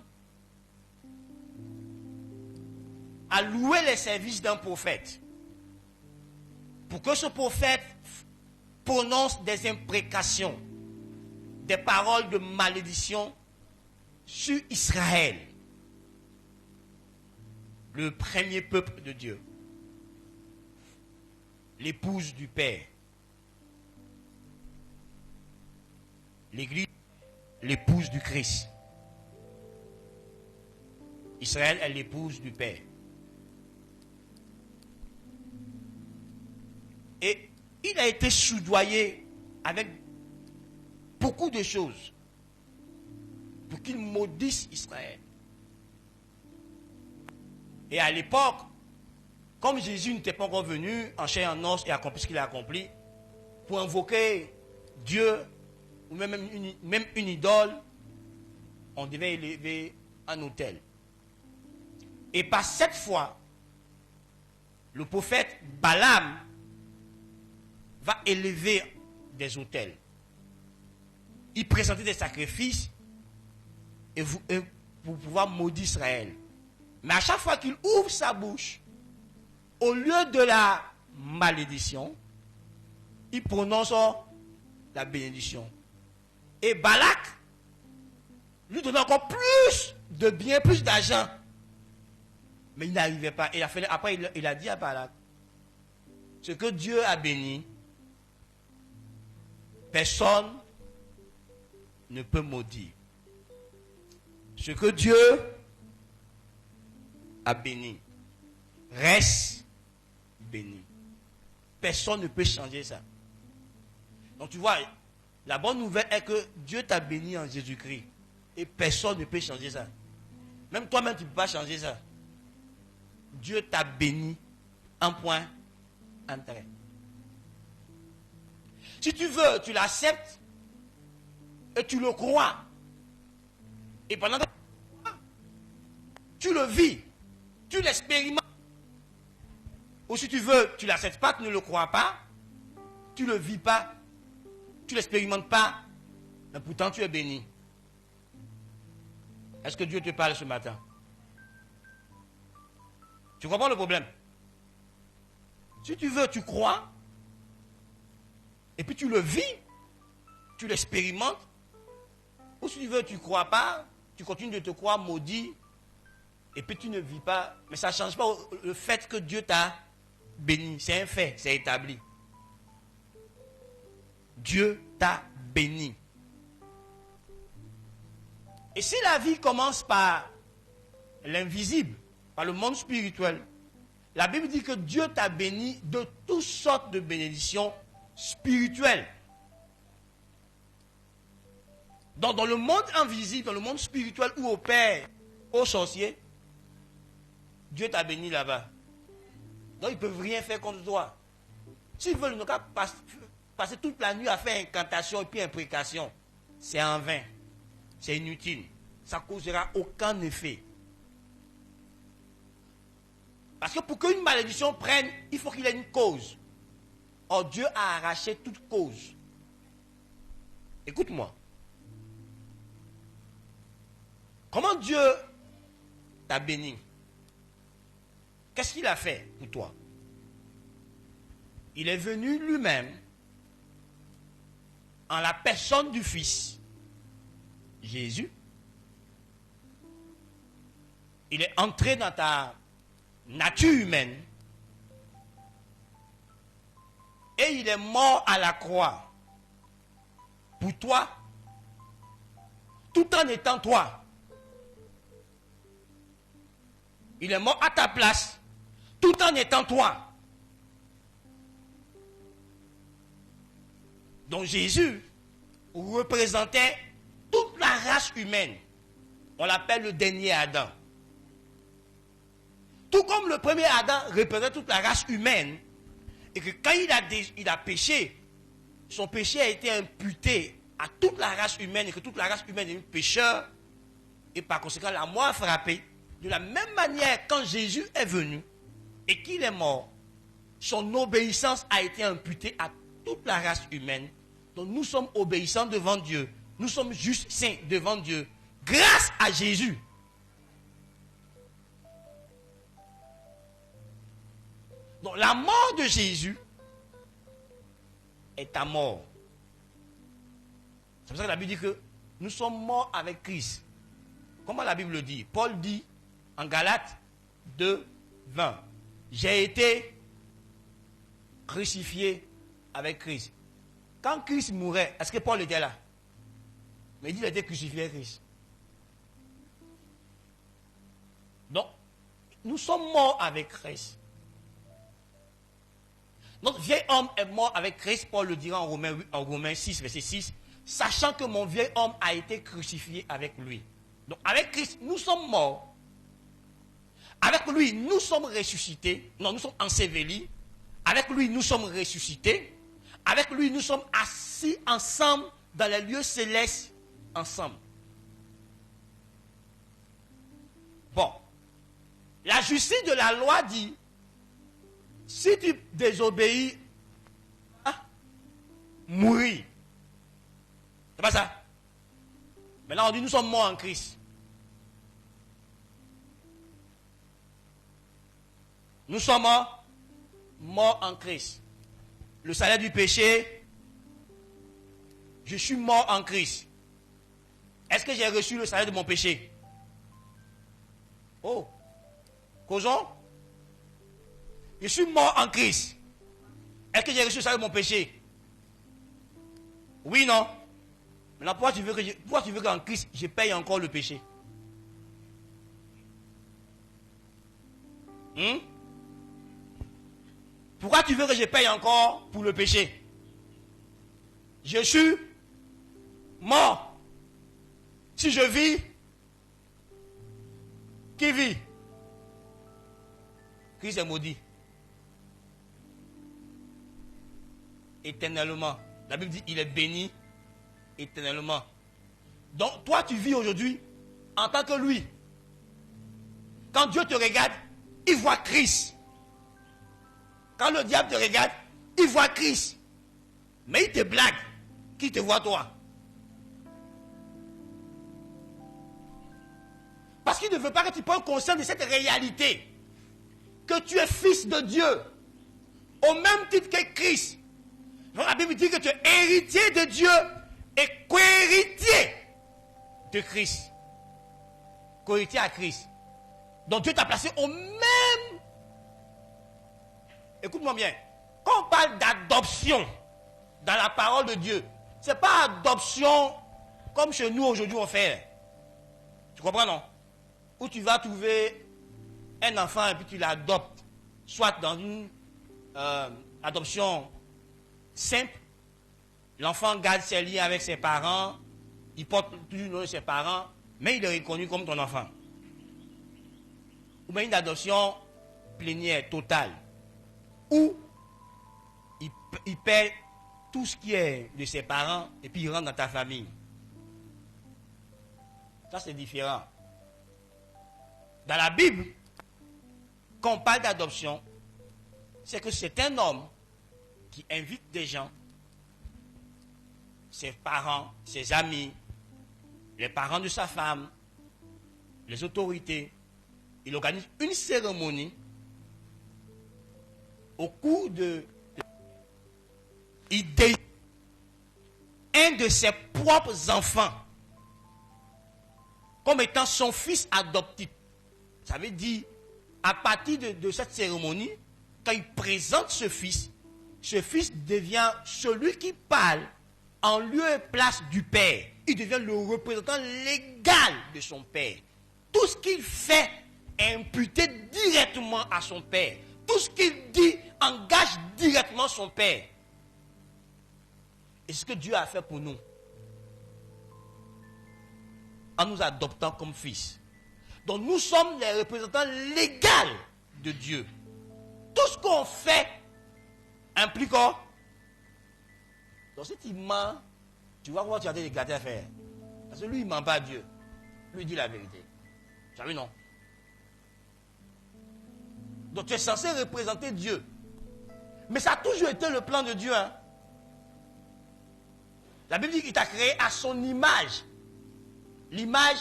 a loué les services d'un prophète pour que ce prophète prononce des imprécations, des paroles de malédiction sur Israël, le premier peuple de Dieu, l'épouse du Père. L'Église, l'épouse du Christ. Israël est l'épouse du Père. Et il a été soudoyé avec beaucoup de choses pour qu'il maudisse Israël. Et à l'époque, comme Jésus n'était pas encore venu en chair et en os et accompli ce qu'il a accompli, pour invoquer Dieu, ou même une idole, on devait élever un autel. Et par cette fois, le prophète Balaam va élever des autels. Il présentait des sacrifices et pour pouvoir maudire Israël. Mais à chaque fois qu'il ouvre sa bouche, au lieu de la malédiction, il prononce la bénédiction. Et Balak lui donnait encore plus de biens, plus d'argent. Mais il n'arrivait pas. Et après, il a dit à Balak, ce que Dieu a béni, personne ne peut maudire. Ce que Dieu a béni reste béni. Personne ne peut changer ça. Donc tu vois, la bonne nouvelle est que Dieu t'a béni en Jésus-Christ. Et personne ne peut changer ça. Même toi-même, tu ne peux pas changer ça. Dieu t'a béni un point, un trait. Si tu veux, tu l'acceptes et tu le crois. Et pendant que tu le vis, tu l'expérimentes. Ou si tu veux, tu ne l'acceptes pas, tu ne le crois pas, tu ne le vis pas, tu ne l'expérimentes pas, mais pourtant tu es béni. Est-ce que Dieu te parle ce matin? Tu comprends le problème? Si tu veux, tu crois, et puis tu le vis, tu l'expérimentes, ou si tu veux, tu ne crois pas, tu continues de te croire maudit, et puis tu ne vis pas, mais ça ne change pas le fait que Dieu t'a béni. C'est un fait, c'est établi. Dieu t'a béni. Et si la vie commence par l'invisible, par le monde spirituel, la Bible dit que Dieu t'a béni de toutes sortes de bénédictions spirituelles. Donc dans le monde invisible, dans le monde spirituel où opère aux sorciers, Dieu t'a béni là-bas. Donc ils ne peuvent rien faire contre toi. S'ils veulent ne pas passer toute la nuit à faire incantation et puis imprécation, c'est en vain. C'est inutile. Ça ne causera aucun effet. Parce que pour qu'une malédiction prenne, il faut qu'il y ait une cause. Or, Dieu a arraché toute cause. Écoute-moi. Comment Dieu t'a béni? Qu'est-ce qu'il a fait pour toi? Il est venu lui-même en la personne du Fils, Jésus. Il est entré dans ta nature humaine et il est mort à la croix pour toi, tout en étant toi. Il est mort à ta place, tout en étant toi. Donc Jésus représentait toute la race humaine. On l'appelle le dernier Adam. Tout comme le premier Adam représente toute la race humaine, et que quand il a péché, son péché a été imputé à toute la race humaine, et que toute la race humaine est une pécheur, et par conséquent la mort a frappé. De la même manière, quand Jésus est venu et qu'il est mort, son obéissance a été imputée à toute la race humaine. Donc nous sommes obéissants devant Dieu. Nous sommes justes, saints devant Dieu. Grâce à Jésus. Donc la mort de Jésus est ta mort. C'est pour ça que la Bible dit que nous sommes morts avec Christ. Comment la Bible le dit? Paul dit en Galates 2, 20. J'ai été crucifié avec Christ. Quand Christ mourait, est-ce que Paul était là? Mais il dit qu'il a été crucifié avec Christ. Donc, nous sommes morts avec Christ. Notre vieil homme est mort avec Christ, Paul le dira en Romains 6, verset 6, sachant que mon vieil homme a été crucifié avec lui. Donc, avec Christ, nous sommes morts. Avec lui, nous sommes ressuscités. Non, nous sommes ensevelis. Avec lui, nous sommes ressuscités. Avec lui, nous sommes assis ensemble dans les lieux célestes, ensemble. Bon. La justice de la loi dit, si tu désobéis, mourir. C'est pas ça. Maintenant, on dit, nous sommes morts en Christ. Nous sommes morts en Christ. Le salaire du péché, je suis mort en Christ. Est-ce que j'ai reçu le salaire de mon péché? Oh, causons. Je suis mort en Christ. Est-ce que j'ai reçu le salaire de mon péché? Oui, non. Maintenant, pourquoi tu veux qu'en Christ, je paye encore le péché? Pourquoi tu veux que je paye encore pour le péché? Je suis mort. Si je vis, qui vit? Christ est maudit. Éternellement. La Bible dit, il est béni éternellement. Donc, toi, tu vis aujourd'hui en tant que lui. Quand Dieu te regarde, il voit Christ. Quand le diable te regarde, il voit Christ. Mais il te blague. Qui te voit toi? Parce qu'il ne veut pas que tu prennes conscience de cette réalité. Que tu es fils de Dieu. Au même titre que Christ. Donc la Bible dit que tu es héritier de Dieu et co-héritier de Christ. Co-héritier à Christ. Donc Dieu t'a placé au même. Écoute-moi bien. Quand on parle d'adoption dans la parole de Dieu, ce n'est pas adoption comme chez nous aujourd'hui on fait. Tu comprends, non? Où tu vas trouver un enfant et puis tu l'adoptes. Soit dans une adoption simple. L'enfant garde ses liens avec ses parents. Il porte toujours le nom de ses parents. Mais il est reconnu comme ton enfant. Ou bien une adoption plénière, totale. Où il perd tout ce qui est de ses parents et puis il rentre dans ta famille. Ça, c'est différent. Dans la Bible, quand on parle d'adoption, c'est que c'est un homme qui invite des gens, ses parents, ses amis, les parents de sa femme, les autorités. Il organise une cérémonie au cours de... Il désigne un de ses propres enfants comme étant son fils adoptif. Ça veut dire, à partir de cette cérémonie, quand il présente ce fils devient celui qui parle en lieu et place du père. Il devient le représentant légal de son père. Tout ce qu'il fait est imputé directement à son père. Tout ce qu'il dit engage directement son père. Et ce que Dieu a fait pour nous, en nous adoptant comme fils. Donc nous sommes les représentants légaux de Dieu. Tout ce qu'on fait implique quoi? Donc si tu mens, tu vas voir tu as des gâteaux à faire. Parce que lui, il ne ment pas à Dieu. Lui, il dit la vérité. Tu as vu, non? Donc tu es censé représenter Dieu. Mais ça a toujours été le plan de Dieu. Hein? La Bible dit qu'il t'a créé à son image. L'image,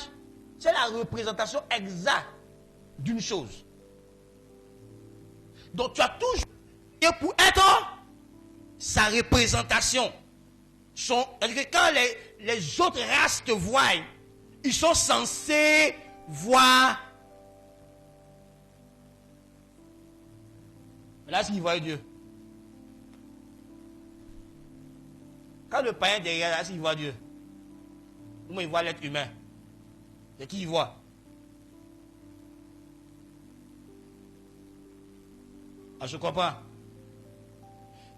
c'est la représentation exacte d'une chose. Donc tu as toujours créé pour être sa représentation. C'est-à-dire que quand les autres races te voient, ils sont censés voir. Mais là, c'est qu'ils voient Dieu. Quand le païen derrière, là, s'il voit Dieu, comment il voit l'être humain? C'est qui il voit? Ah, je comprends.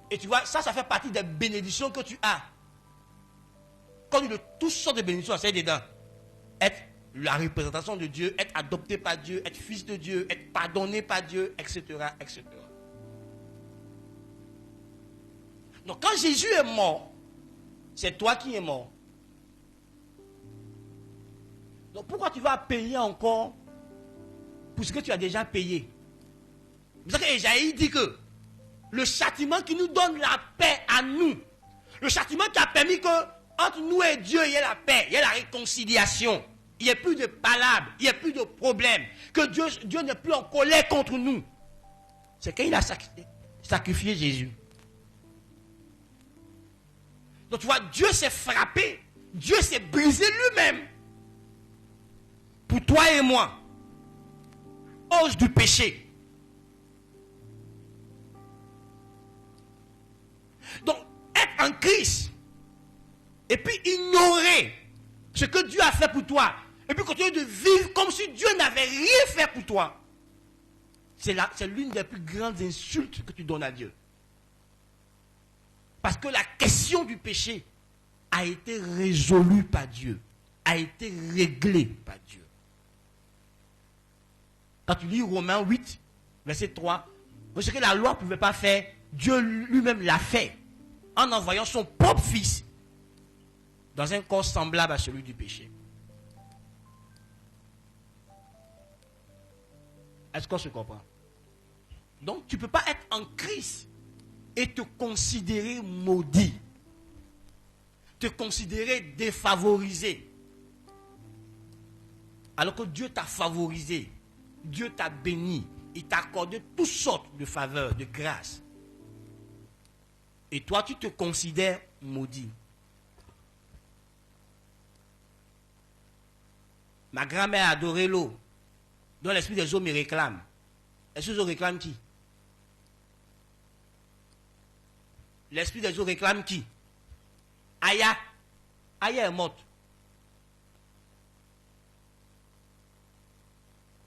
Et tu vois, ça fait partie des bénédictions que tu as. Quand de toutes sortes de bénédictions, c'est dedans. Être la représentation de Dieu, être adopté par Dieu, être fils de Dieu, être pardonné par Dieu, etc., etc. Donc quand Jésus est mort, c'est toi qui es mort. Donc pourquoi tu vas payer encore pour ce que tu as déjà payé? C'est pour ça que Esaïe dit que le châtiment qui nous donne la paix à nous, le châtiment qui a permis que entre nous et Dieu, il y ait la paix, il y ait la réconciliation, il n'y ait plus de palabres, il n'y ait plus de problèmes, que Dieu n'est plus en colère contre nous. C'est quand il a sacrifié Jésus. Donc tu vois, Dieu s'est frappé, Dieu s'est brisé lui-même pour toi et moi, à cause du péché. Donc, être en Christ, et puis ignorer ce que Dieu a fait pour toi, et puis continuer de vivre comme si Dieu n'avait rien fait pour toi, c'est l'une des plus grandes insultes que tu donnes à Dieu. Parce que la question du péché a été résolue par Dieu, a été réglée par Dieu. Quand tu lis Romains 8, verset 3, ce que la loi ne pouvait pas faire, Dieu lui-même l'a fait, en envoyant son propre fils dans un corps semblable à celui du péché. Est-ce qu'on se comprend? Donc tu ne peux pas être en Christ et te considérer maudit, te considérer défavorisé, alors que Dieu t'a favorisé, Dieu t'a béni, il t'a accordé toutes sortes de faveurs, de grâces. Et toi, tu te considères maudit. Ma grand-mère adorait l'eau, dont l'esprit des eaux me réclame. L'esprit des eaux réclame qui? L'esprit des eaux réclame qui? Aya. Aya est morte.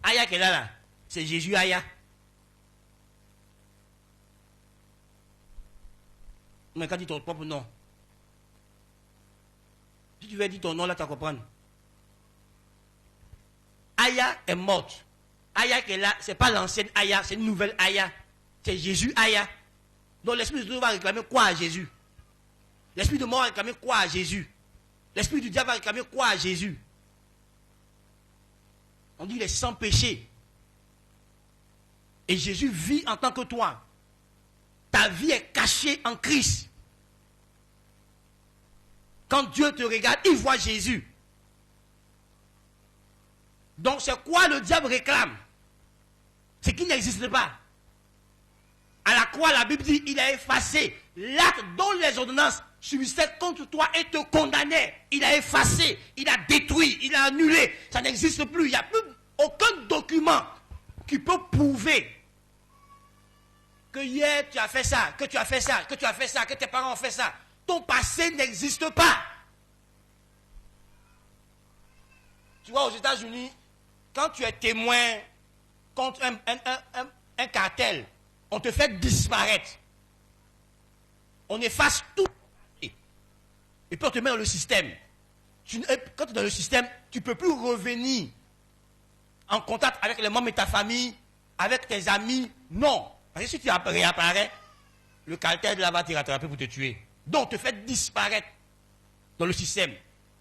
Aya qui est là, c'est Jésus Aya. Mais quand tu dis ton propre nom, si tu veux dire ton nom là, tu vas comprendre. Aya est morte. Aya qui est là, ce n'est pas l'ancienne Aya, c'est une nouvelle Aya. C'est Jésus Aya. Donc l'esprit de Dieu va réclamer quoi à Jésus? L'esprit de mort va réclamer quoi à Jésus? L'esprit du diable va réclamer quoi à Jésus? On dit il est sans péché. Et Jésus vit en tant que toi. Ta vie est cachée en Christ. Quand Dieu te regarde, il voit Jésus. Donc c'est quoi le diable réclame? C'est qu'il n'existe pas. À la croix, la Bible dit, il a effacé l'acte dont les ordonnances subsistaient contre toi et te condamnaient. Il a effacé, il a détruit, il a annulé. Ça n'existe plus. Il n'y a plus aucun document qui peut prouver que hier tu as fait ça, que tu as fait ça, que tu as fait ça, que tes parents ont fait ça. Ton passé n'existe pas. Tu vois, aux États-Unis, quand tu es témoin contre un cartel, on te fait disparaître. On efface tout. Et puis on te met dans le système. Quand tu es dans le système, tu ne peux plus revenir en contact avec les membres de ta famille, avec tes amis. Non. Parce que si tu réapparais, le cartel là va te rattraper pour te tuer. Donc, on te fait disparaître dans le système.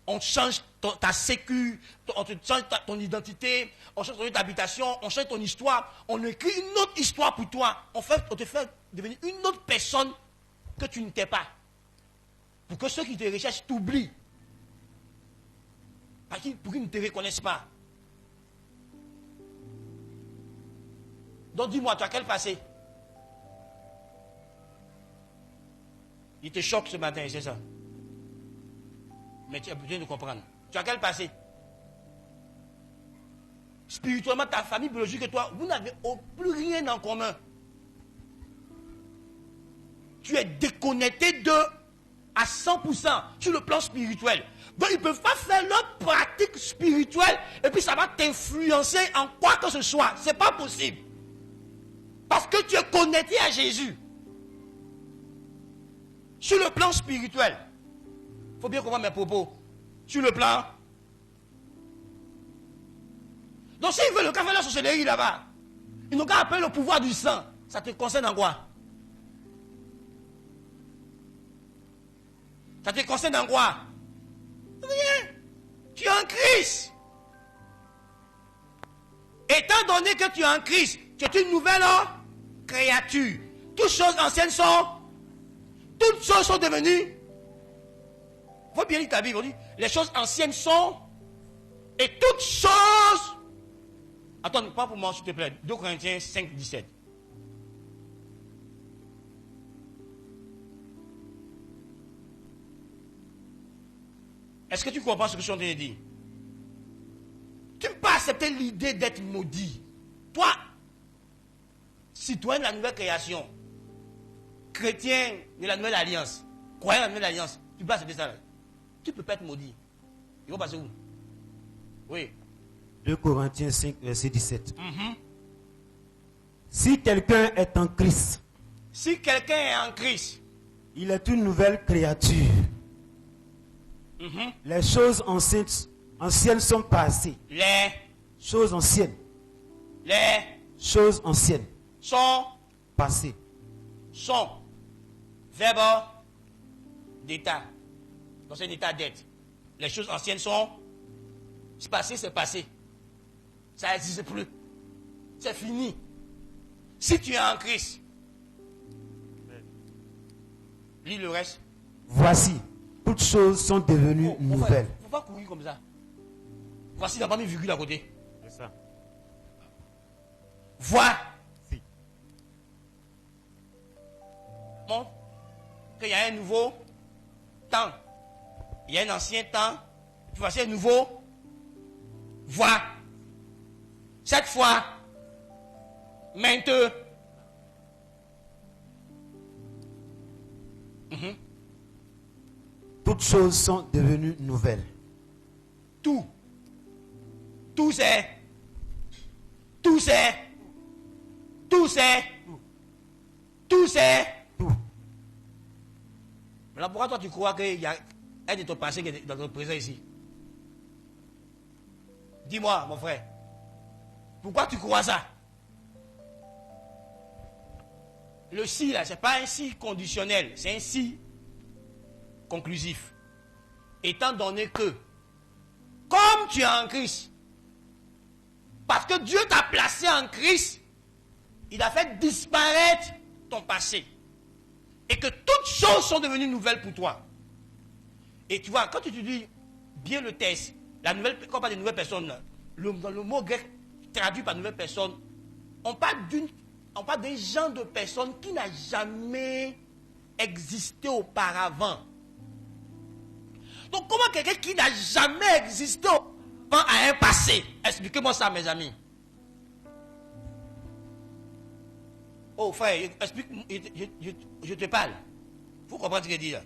On change ta sécu, on te change ton identité, on change ton lieu d'habitation, on change ton histoire, on écrit une autre histoire pour toi. On te fait devenir une autre personne que tu n'étais pas. Pour que ceux qui te recherchent t'oublient. Pour qu'ils ne te reconnaissent pas. Donc dis-moi, tu as quel passé? Il te choque ce matin, c'est ça. Mais tu as besoin de comprendre. Tu as quel passé? Spirituellement, ta famille biologique et toi, vous n'avez plus rien en commun. Tu es déconnecté d'eux à 100% sur le plan spirituel. Donc ils ne peuvent pas faire leur pratique spirituelle et puis ça va t'influencer en quoi que ce soit. Ce n'est pas possible. Parce que tu es connecté à Jésus. Sur le plan spirituel. Il faut bien comprendre mes propos. Sur le plan. Donc s'ils veulent le café de la sorcellerie là-bas, ils n'ont qu'à appeler le pouvoir du sang. Ça te concerne en quoi? Ça te concerne en quoi? Rien. Tu es en Christ. Étant donné que tu es en Christ, tu es une nouvelle créature. Toutes choses anciennes toutes choses sont devenues. Il faut bien lire ta Bible. On dit, les choses anciennes sont, et toutes choses. Attends, pas pour moi, s'il te plaît. 2 Corinthiens 5, 17. Est-ce que tu comprends ce que je suis en train de dire? Tu ne peux pas accepter l'idée d'être maudit. Toi, citoyen de la nouvelle création, chrétien de la nouvelle alliance, croyant de la nouvelle alliance, tu ne peux pas accepter ça. Tu ne peux pas être maudit. Il va passer où? Oui. 2 Corinthiens 5, verset 17. Si quelqu'un est en Christ, si quelqu'un est en Christ, il est une nouvelle créature. Les choses anciennes sont passées. Les choses anciennes sont passées. Sont verbe d'état. Donc c'est un état d'être. Les choses anciennes sont passées, c'est passé. Ça n'existe plus. C'est fini. Si tu es en Christ, lis le reste. Voici, toutes choses sont devenues nouvelles. Il ne faut pas courir comme ça. Voici, il n'a pas mis virgule à côté. C'est ça. Vois. Bon, qu'il y a un nouveau temps. Il y a un ancien temps. Puis voici un nouveau. Vois. Cette fois, maintenant. Toutes choses sont devenues nouvelles. Tout c'est. Maintenant, pourquoi toi tu crois qu'il y a un de ton passé qui est dans ton présent ici? Dis-moi, mon frère. Pourquoi tu crois ça? Le si là, ce n'est pas un si conditionnel, c'est un si conclusif. Étant donné que, comme tu es en Christ, parce que Dieu t'a placé en Christ, il a fait disparaître ton passé. Et que toutes choses sont devenues nouvelles pour toi. Et tu vois, quand tu dis bien le texte, quand on parle de nouvelles personnes, dans le mot grec traduit par nouvelle personne, on parle d'un genre de personne qui n'a jamais existé auparavant. Donc comment quelqu'un qui n'a jamais existé auparavant a un passé? Expliquez-moi ça, mes amis. Oh frère, explique, je te parle. Il faut comprendre ce que je dis là.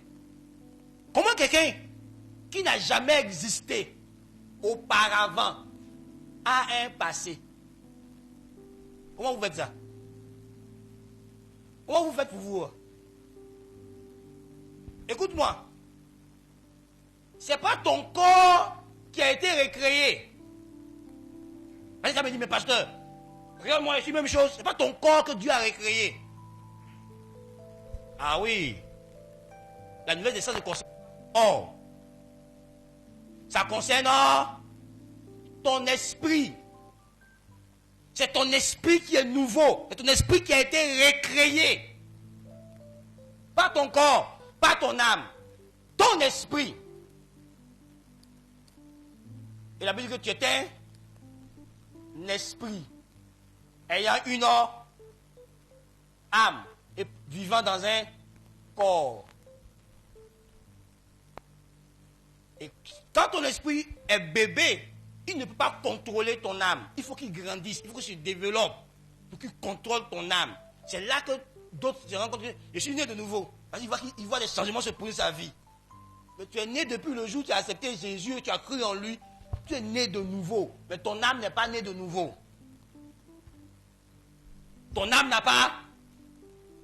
Comment quelqu'un qui n'a jamais existé auparavant a un passé? Comment vous faites ça? Comment vous faites pour vous? Écoute-moi. Ce n'est pas ton corps qui a été recréé. Ça me dit, mais pasteur, regarde moi ici, même chose. Ce n'est pas ton corps que Dieu a recréé. Ah oui. La nouvelle naissance concerne. Oh. Ça concerne ton esprit. C'est ton esprit qui est nouveau. C'est ton esprit qui a été recréé. Pas ton corps, pas ton âme. Ton esprit. Et la Bible dit que tu étais un esprit ayant une âme et vivant dans un corps. Et quand ton esprit est bébé, il ne peut pas contrôler ton âme. Il faut qu'il grandisse, il faut qu'il se développe pour qu'il contrôle ton âme. C'est là que d'autres se rencontrent. Je suis né de nouveau. Parce qu'il voit des changements se poser sa vie. Mais tu es né depuis le jour où tu as accepté Jésus et tu as cru en lui. Tu es né de nouveau. Mais ton âme n'est pas née de nouveau. Ton âme n'a pas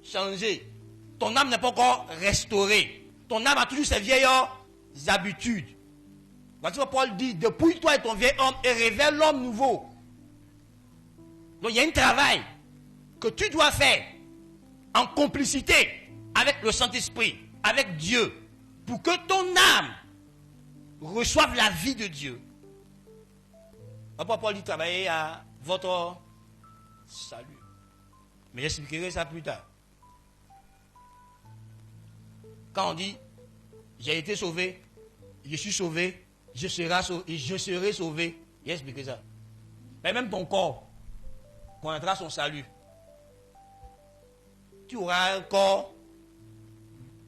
changé. Ton âme n'est pas encore restaurée. Ton âme a toujours ses vieilles habitudes. Voici ce que Paul dit, dépouille toi et ton vieil homme et révèle l'homme nouveau. Donc il y a un travail que tu dois faire en complicité avec le Saint-Esprit, avec Dieu. pour que ton âme reçoive la vie de Dieu. Papa Paul dit travailler à votre salut. Mais j'expliquerai ça plus tard. Quand on dit j'ai été sauvé, je suis sauvé, je serai sauvé, j'expliquerai ça. Mais même ton corps connaîtra son salut. Tu auras un corps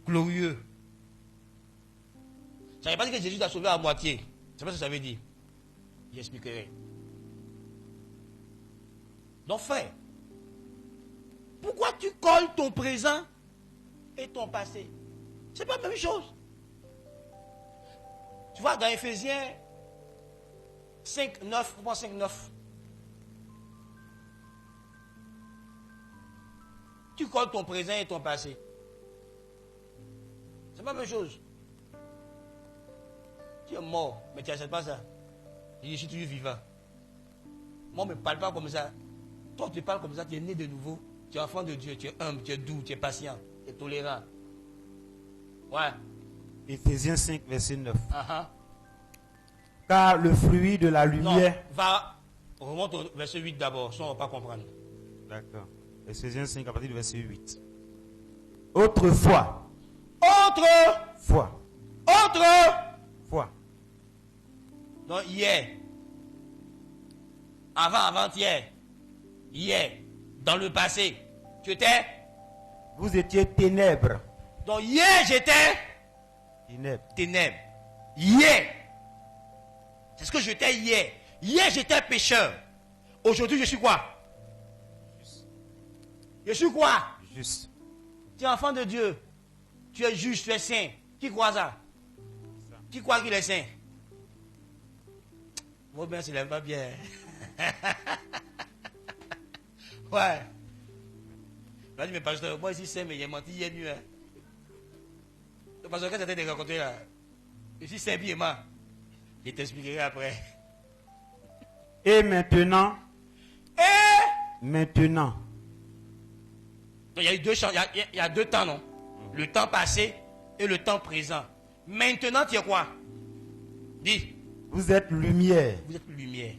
glorieux. Ça ne veut pas dire que Jésus t'a sauvé à moitié. C'est pas ce que ça veut dire. J'expliquerai. Donc frère, pourquoi tu colles ton présent et ton passé? C'est pas la même chose. Tu vois, dans Éphésiens 5, 9, 5, 9. Tu colles ton présent et ton passé. C'est pas la même chose. Tu es mort, mais tu n'acceptes pas ça. Je suis toujours vivant. Moi, on ne me parle pas comme ça. Toi, tu parles comme ça, tu es né de nouveau. Tu es enfant de Dieu, tu es humble, tu es doux, tu es patient, tu es tolérant. Ouais. Éphésiens 5, verset 9. Uh-huh. Car le fruit de la lumière... Non, remonte au verset 8 d'abord, sinon on ne va pas comprendre. D'accord. Éphésiens 5, à partir du verset 8. Autrefois. Autre. Foi. Donc hier. Avant-hier. Hier. Dans le passé. Tu étais. Vous étiez ténèbres. Donc hier j'étais. Ténèbres. Hier. C'est ce que j'étais hier. Hier j'étais pécheur. Aujourd'hui je suis quoi? Je suis quoi? Juste. Tu es enfant de Dieu. Tu es juste, tu es saint. Qui croit ça? Qui croit qu'il est saint? Moi bien, je ne l'aime pas bien. Ouais. Là, je me pasteur, moi ici saint, mais il est menti hier nuit. Le pasteur, quand tu étais rencontré là, je suis saint, bien, je t'expliquerai après. Et maintenant. Donc, il y a eu deux champs, il y a deux temps, non? Le temps passé et le temps présent. Maintenant, tu es quoi? Dis. Vous êtes lumière. Vous êtes lumière.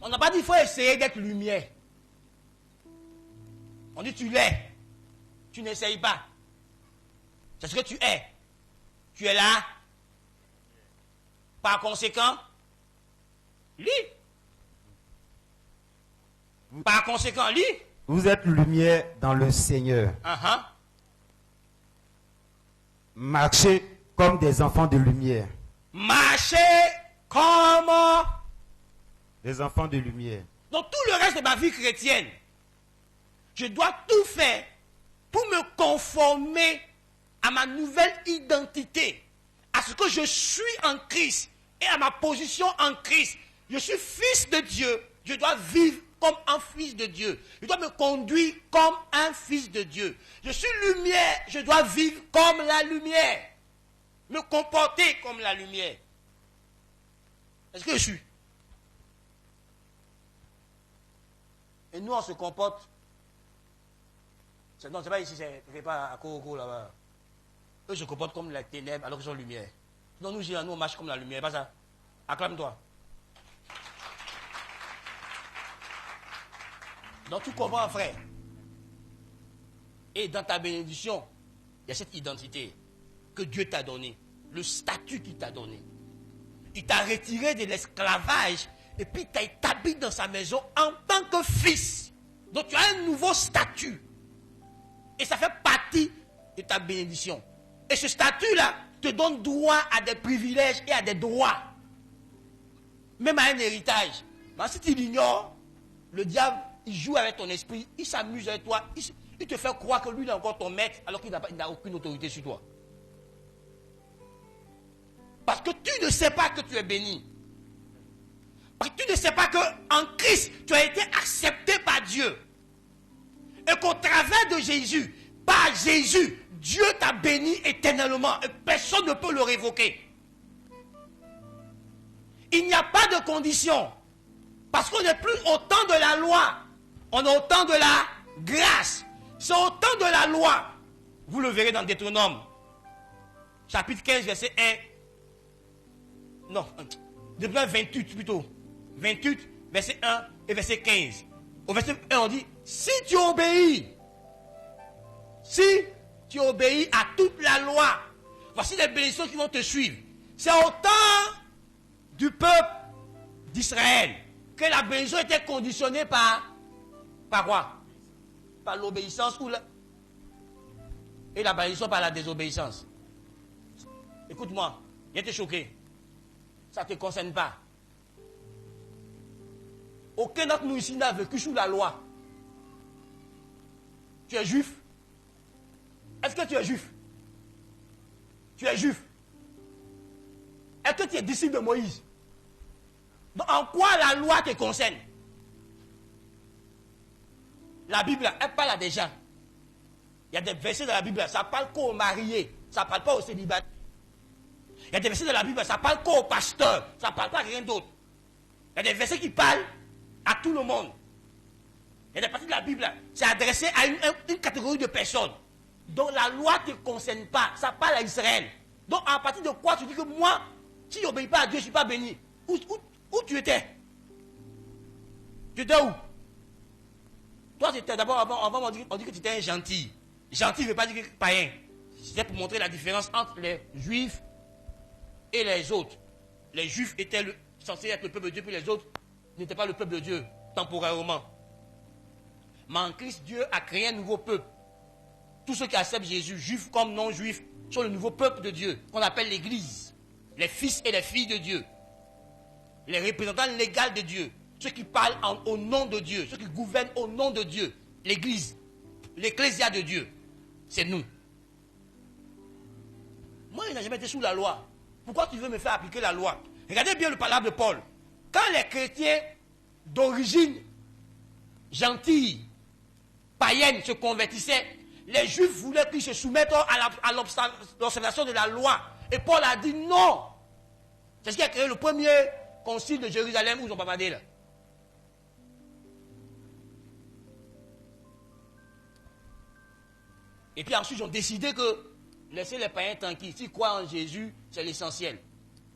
On n'a pas dit qu'il faut essayer d'être lumière. On dit tu l'es. Tu n'essayes pas. C'est ce que tu es. Tu es là. Par conséquent, lis. Par conséquent, lis. Vous êtes lumière dans le Seigneur. Uh-huh. Marchez comme des enfants de lumière. Marchez comme des enfants de lumière. Donc tout le reste de ma vie chrétienne, je dois tout faire pour me conformer à ma nouvelle identité, à ce que je suis en Christ et à ma position en Christ. Je suis fils de Dieu, je dois vivre comme un fils de Dieu. Je dois me conduire comme un fils de Dieu. Je suis lumière, je dois vivre comme la lumière. Me comporter comme la lumière. Est-ce que je suis? Et nous, on se comporte. Non, c'est pas ici, c'est pas à Koko là-bas. Eux se comportent comme la ténèbre alors qu'ils sont lumière. Donc nous, on marche comme la lumière, pas ça. Acclame-toi. Donc tu comprends, frère. Et dans ta bénédiction, il y a cette identité que Dieu t'a donnée, le statut qu'il t'a donné. Il t'a retiré de l'esclavage et puis t'a établi dans sa maison en tant que fils. Donc tu as un nouveau statut. Et ça fait partie de ta bénédiction. Et ce statut-là te donne droit à des privilèges et à des droits. Même à un héritage. Mais si tu l'ignores, le diable, il joue avec ton esprit, il s'amuse avec toi, il te fait croire que lui, il est encore ton maître, alors qu'il n'a aucune autorité sur toi. Parce que tu ne sais pas que tu es béni. Parce que tu ne sais pas qu'en Christ, tu as été accepté par Dieu. Et qu'au travers de Jésus, par Jésus, Dieu t'a béni éternellement. Et personne ne peut le révoquer. Il n'y a pas de condition. Parce qu'on n'est plus au temps de la loi. On est au temps de la grâce. C'est au temps de la loi. Vous le verrez dans Deutéronome. chapitre 15, verset 1. Non, depuis 28 plutôt. 28, verset 1 et verset 15. Au verset 1, on dit, si tu obéis à toute la loi, voici les bénédictions qui vont te suivre. C'est au temps du peuple d'Israël que la bénédiction était conditionnée par quoi? Par l'obéissance et la bénédiction par la désobéissance. Écoute-moi, viens te choquer. Ça ne te concerne pas. Aucun d'entre nous ici n'a vécu sous la loi. Tu es juif? Est-ce que tu es juif? Tu es juif? Est-ce que tu es disciple de Moïse? Donc, en quoi la loi te concerne? La Bible, elle parle à des gens. Il y a des versets dans la Bible, ça parle qu'aux mariés, ça ne parle pas aux célibataires. Il y a des versets dans la Bible, ça parle qu'aux pasteurs, ça ne parle pas à rien d'autre. Il y a des versets qui parlent à tout le monde. Il y a des parties de la Bible, c'est adressé à une catégorie de personnes. Donc la loi ne te concerne pas, ça parle à Israël. Donc à partir de quoi tu dis que moi, si je n'obéis pas à Dieu, je ne suis pas béni? Où tu étais? Tu étais où? Toi, c'était d'abord, avant on dit que tu étais un gentil. Gentil ne veut pas dire que païen. C'était pour montrer la différence entre les juifs et les autres. Les juifs étaient censés être le peuple de Dieu, puis les autres n'étaient pas le peuple de Dieu, temporairement. Mais en Christ, Dieu a créé un nouveau peuple. Tous ceux qui acceptent Jésus, juifs comme non-juifs, sont le nouveau peuple de Dieu, qu'on appelle l'Église. Les fils et les filles de Dieu. Les représentants légaux de Dieu. Ceux qui parlent au nom de Dieu. Ceux qui gouvernent au nom de Dieu. L'Église. L'Ecclésia de Dieu. C'est nous. Moi, je n'ai jamais été sous la loi. Pourquoi tu veux me faire appliquer la loi? Regardez bien le parole de Paul. Quand les chrétiens d'origine gentille, païenne, se convertissaient, les juifs voulaient qu'ils se soumettent à l'observation de la loi. Et Paul a dit non. C'est ce qui a créé le premier concile de Jérusalem où ils ont bavardé là. Et puis ensuite, ils ont décidé que laisser les païens tranquilles. S'ils croient en Jésus, c'est l'essentiel.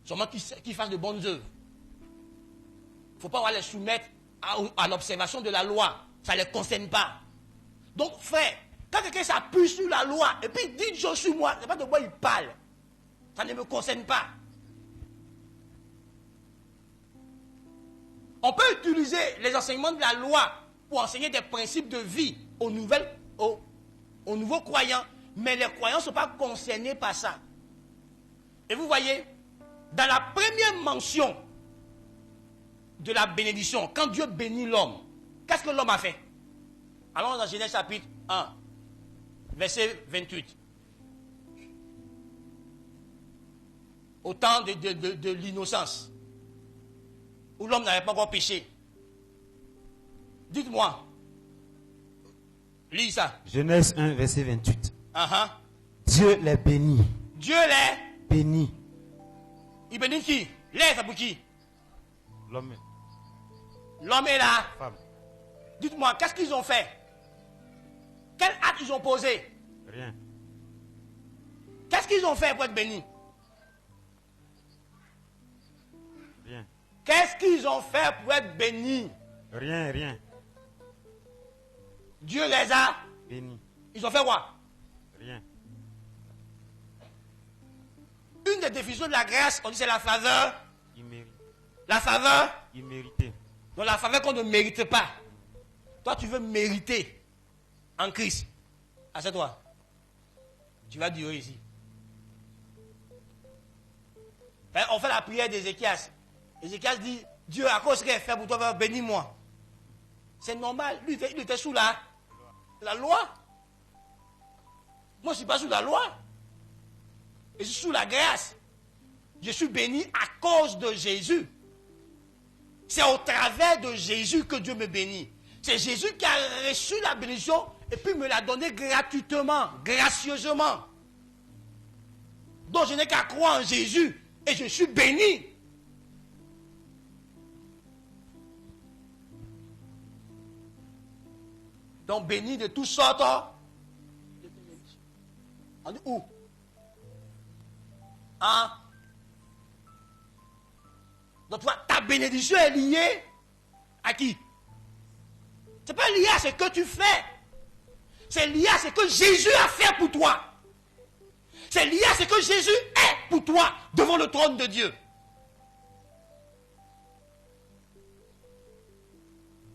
Seulement qu'ils fassent de bonnes œuvres. Il ne faut pas les soumettre à l'observation de la loi. Ça ne les concerne pas. Donc, frère, quand quelqu'un s'appuie sur la loi et puis il dit une chose sur moi, ce n'est pas de quoi il parle. Ça ne me concerne pas. On peut utiliser les enseignements de la loi pour enseigner des principes de vie aux nouveaux croyants, mais les croyants ne sont pas concernés par ça. Et vous voyez, dans la première mention de la bénédiction, quand Dieu bénit l'homme, qu'est-ce que l'homme a fait? Allons dans Genèse chapitre 1, verset 28. Au temps de l'innocence, où l'homme n'avait pas encore péché. Dites-moi. Lis ça. Genèse 1, verset 28. Uh-huh. Dieu les bénit. Dieu les bénit. Il bénit qui? Les, ça pour qui? L'homme. L'homme est là. Femme. Dites-moi, qu'est-ce qu'ils ont fait? Quel acte ils ont posé? Rien. Qu'est-ce qu'ils ont fait pour être bénis? Rien. Qu'est-ce qu'ils ont fait pour être bénis? Rien, rien. Dieu les a bénis. Ils ont fait quoi? Rien. Une des définitions de la grâce, on dit c'est la faveur. Immérité. La faveur. Immérité. Donc la faveur qu'on ne mérite pas. Toi, tu veux mériter en Christ. Assieds-toi. Tu vas durer ici. On fait la prière d'Ézéchias. Ézéchias dit, Dieu, à cause qu'il a fait pour toi, bénis-moi. C'est normal. Lui, il était sous la loi. Moi, je ne suis pas sous la loi. Je suis sous la grâce. Je suis béni à cause de Jésus. C'est au travers de Jésus que Dieu me bénit. C'est Jésus qui a reçu la bénédiction et puis me l'a donnée gratuitement, gracieusement. Donc je n'ai qu'à croire en Jésus et je suis béni. Donc béni de toutes sortes. On dit où? Hein? Donc toi, ta bénédiction est liée à qui? C'est pas lié à ce que tu fais. C'est lié à ce que Jésus a fait pour toi. C'est lié à ce que Jésus est pour toi devant le trône de Dieu.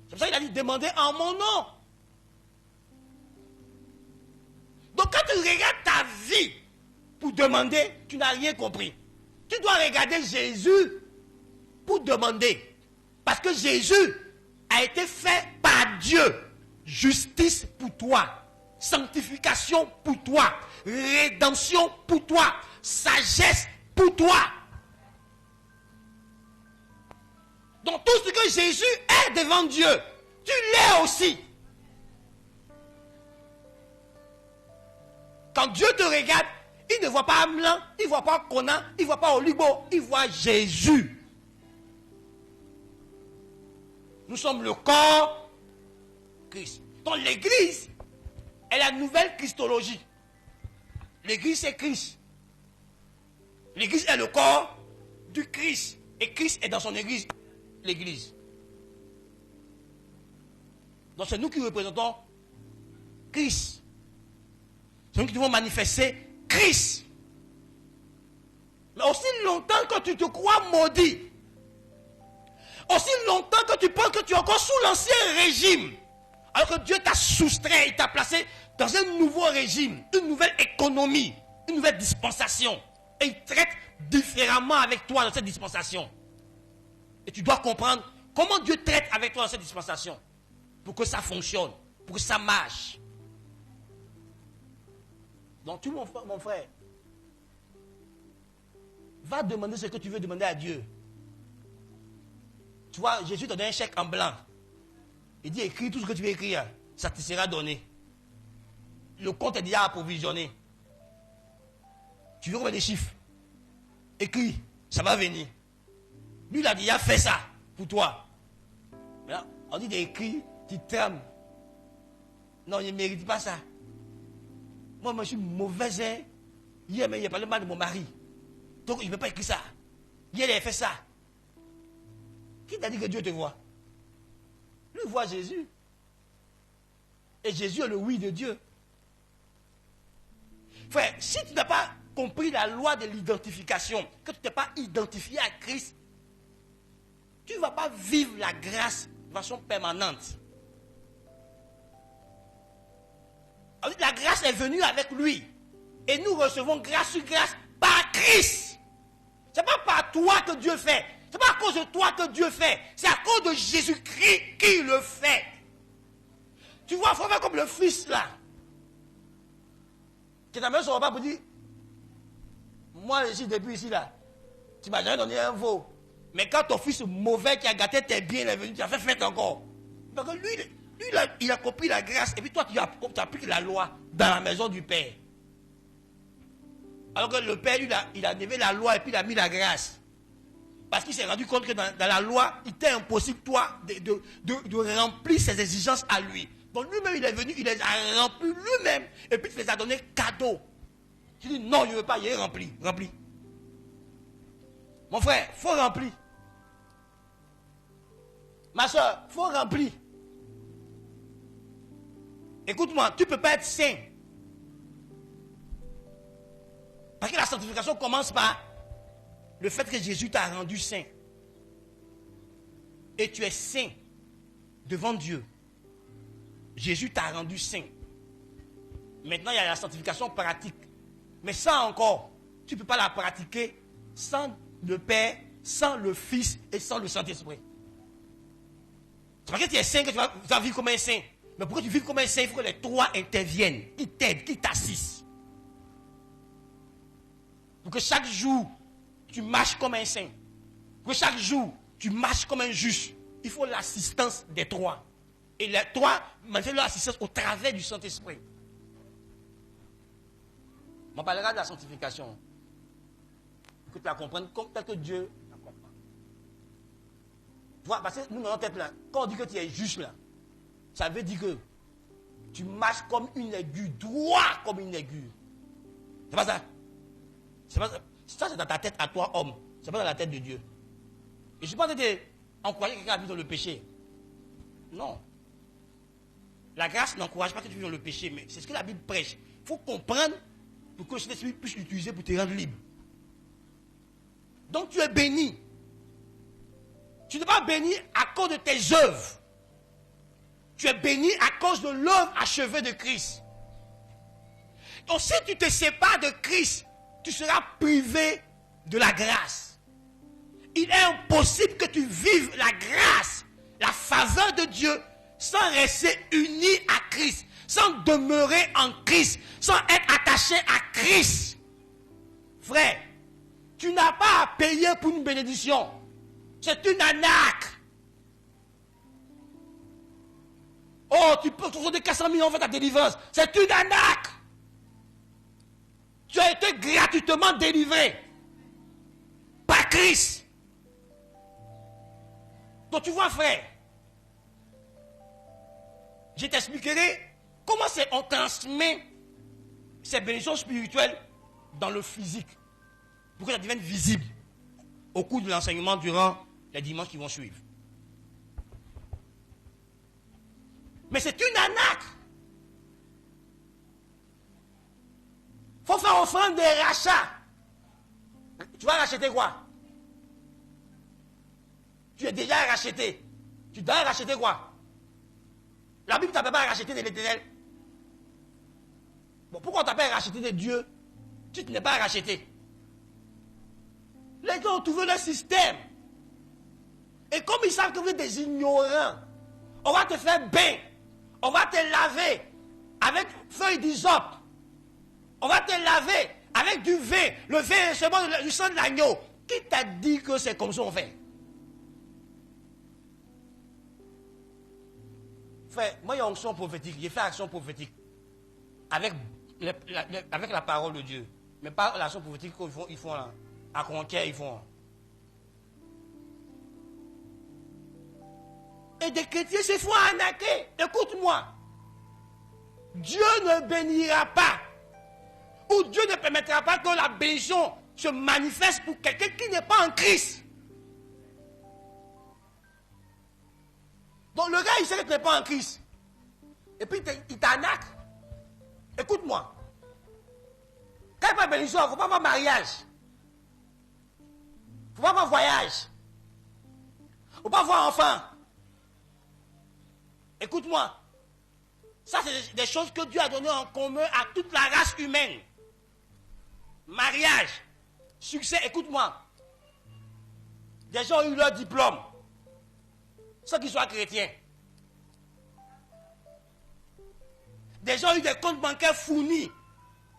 C'est pour ça qu'il a dit demandez en mon nom. Donc quand tu regardes ta vie pour demander, tu n'as rien compris. Tu dois regarder Jésus pour demander. Parce que Jésus a été fait par Dieu. Justice pour toi. Sanctification pour toi. Rédemption pour toi. Sagesse pour toi. Donc tout ce que Jésus est devant Dieu, tu l'es aussi. Quand Dieu te regarde, il ne voit pas Amlan, il ne voit pas Conan, il ne voit pas Olibo, il voit Jésus. Nous sommes le corps Christ. Donc l'église est la nouvelle christologie. L'église c'est Christ. L'église est le corps du Christ. Et Christ est dans son église, l'église. Donc c'est nous qui représentons Christ. C'est nous qui devons manifester Christ. Mais aussi longtemps que tu te crois maudit, aussi longtemps que tu penses que tu es encore sous l'ancien régime, alors que Dieu t'a soustrait, il t'a placé dans un nouveau régime, une nouvelle économie, une nouvelle dispensation. Et il traite différemment avec toi dans cette dispensation. Et tu dois comprendre comment Dieu traite avec toi dans cette dispensation. Pour que ça fonctionne, pour que ça marche. Donc tu, mon frère, va demander ce que tu veux demander à Dieu. Tu vois, Jésus te donne un chèque en blanc. Il dit, écris tout ce que tu veux écrire. Ça te sera donné. Le compte est déjà approvisionné. Tu veux combien de chiffres? Écris, ça va venir. Lui, il a déjà fait ça pour toi. Maintenant, on dit d'écrire, tu trembles. Non, il ne mérite pas ça. Moi, je suis mauvaise. Hein? Hier, mais il a parlé mal de mon mari. Donc, il ne peut pas écrire ça. Hier, il a fait ça. Qui t'a dit que Dieu te voit? Lui voit Jésus. Et Jésus est le oui de Dieu. Frère, si tu n'as pas compris la loi de l'identification, que tu ne t'es pas identifié à Christ, tu ne vas pas vivre la grâce de façon permanente. Alors, la grâce est venue avec lui. Et nous recevons grâce sur grâce par Christ. Ce n'est pas par toi que Dieu fait. Ce n'est pas à cause de toi que Dieu fait. C'est à cause de Jésus-Christ qui le fait. Tu vois, il faut faire comme le fils là. Qui t'amène son repas pour dire, moi ici, depuis ici là, tu ne m'as jamais donné un veau. Mais quand ton fils mauvais qui a gâté tes biens est venu, tu as fait fête encore. Parce que lui il a compris la grâce. Et puis toi, tu appliques la loi dans la maison du Père. Alors que le Père, lui, il a enlevé la loi et puis il a mis la grâce. Parce qu'il s'est rendu compte que dans la loi, il était impossible, toi, de remplir ses exigences à lui. Donc lui-même, il est venu, il les a remplis lui-même. Et puis il les a donné cadeau. Tu dis, non, je ne veux pas, il est rempli. Rempli. Mon frère, il faut remplir. Ma soeur, il faut remplir. Écoute-moi, tu ne peux pas être saint. Parce que la sanctification commence par le fait que Jésus t'a rendu saint. Et tu es saint devant Dieu. Jésus t'a rendu saint. Maintenant, il y a la sanctification pratique. Mais ça encore, tu ne peux pas la pratiquer sans le Père, sans le Fils et sans le Saint-Esprit. C'est parce que tu es saint que tu vas vivre comme un saint. Mais pour que tu vives comme un saint, il faut que les trois interviennent, qui t'aident, qui t'assistent. Pour que chaque jour, tu marches comme un saint. Pour que chaque jour, tu marches comme un juste. Il faut l'assistance des trois. Et les trois manifestent leur assistance au travers du Saint-Esprit. On parlera de la sanctification. Que tu la comprennes comme tel que Dieu la comprend. Tu vois, parce que nous, dans notre tête, là, quand on dit que tu es juste, là, ça veut dire que tu marches comme une aiguille, droit comme une aiguille. C'est pas ça. Ça, c'est dans ta tête à toi, homme. C'est pas dans la tête de Dieu. Et je ne suis pas en train d'encourager quelqu'un à vivre dans le péché. Non. La grâce n'encourage pas que tu vives dans le péché, mais c'est ce que la Bible prêche. Il faut comprendre pour que le Saint-Esprit puisse l'utiliser pour te rendre libre. Donc tu es béni. Tu n'es pas béni à cause de tes œuvres. Tu es béni à cause de l'œuvre achevée de Christ. Donc si tu te sépares de Christ, tu seras privé de la grâce. Il est impossible que tu vives la grâce, la faveur de Dieu, sans rester uni à Christ, sans demeurer en Christ, sans être attaché à Christ. Frère, tu n'as pas à payer pour une bénédiction. C'est une arnaque. Oh, tu peux trouver des 400 000 en fait ta délivrance. C'est une arnaque. Tu as été gratuitement délivré par Christ. Donc tu vois, frère, je t'expliquerai comment on transmet ces bénédictions spirituelles dans le physique pour que ça devienne visible au cours de l'enseignement durant les dimanches qui vont suivre. Mais c'est une arnaque. Il faut faire offrande des rachats. Tu vas racheter quoi? Tu es déjà racheté. Tu dois racheter quoi? La Bible ne t'appelle pas à racheter de l'Éternel. Bon, pourquoi on t'appelle à racheter de Dieu? Tu n'es pas racheté. Les gens ont trouvé leur système. Et comme ils savent que vous êtes des ignorants, on va te faire bain. On va te laver avec feuille d'hysope. On va te laver avec du vin. Le vin est seulement du sang de l'agneau. Qui t'a dit que c'est comme ça qu'on fait? Frère, moi, il y a onction prophétique. J'ai fait action prophétique. Avec la parole de Dieu. Mais pas l'action prophétique qu'ils font là. À Conquier, ils font. Et des chrétiens se font arnaquer. Écoute-moi. Dieu ne bénira pas. Ou Dieu ne permettra pas que la bénédiction se manifeste pour quelqu'un qui n'est pas en Christ. Donc le gars, il sait que tu n'es pas en Christ. Et puis il t'arnaque. Écoute-moi. Quand il n'y a pas de bénédiction, il ne faut pas avoir mariage. Il ne faut pas avoir voyage. Il ne faut pas avoir enfant. Écoute-moi. Ça, c'est des choses que Dieu a données en commun à toute la race humaine. Mariage, succès, écoute-moi. Des gens ont eu leur diplôme. Sans qu'ils soient chrétiens. Des gens ont eu des comptes bancaires fournis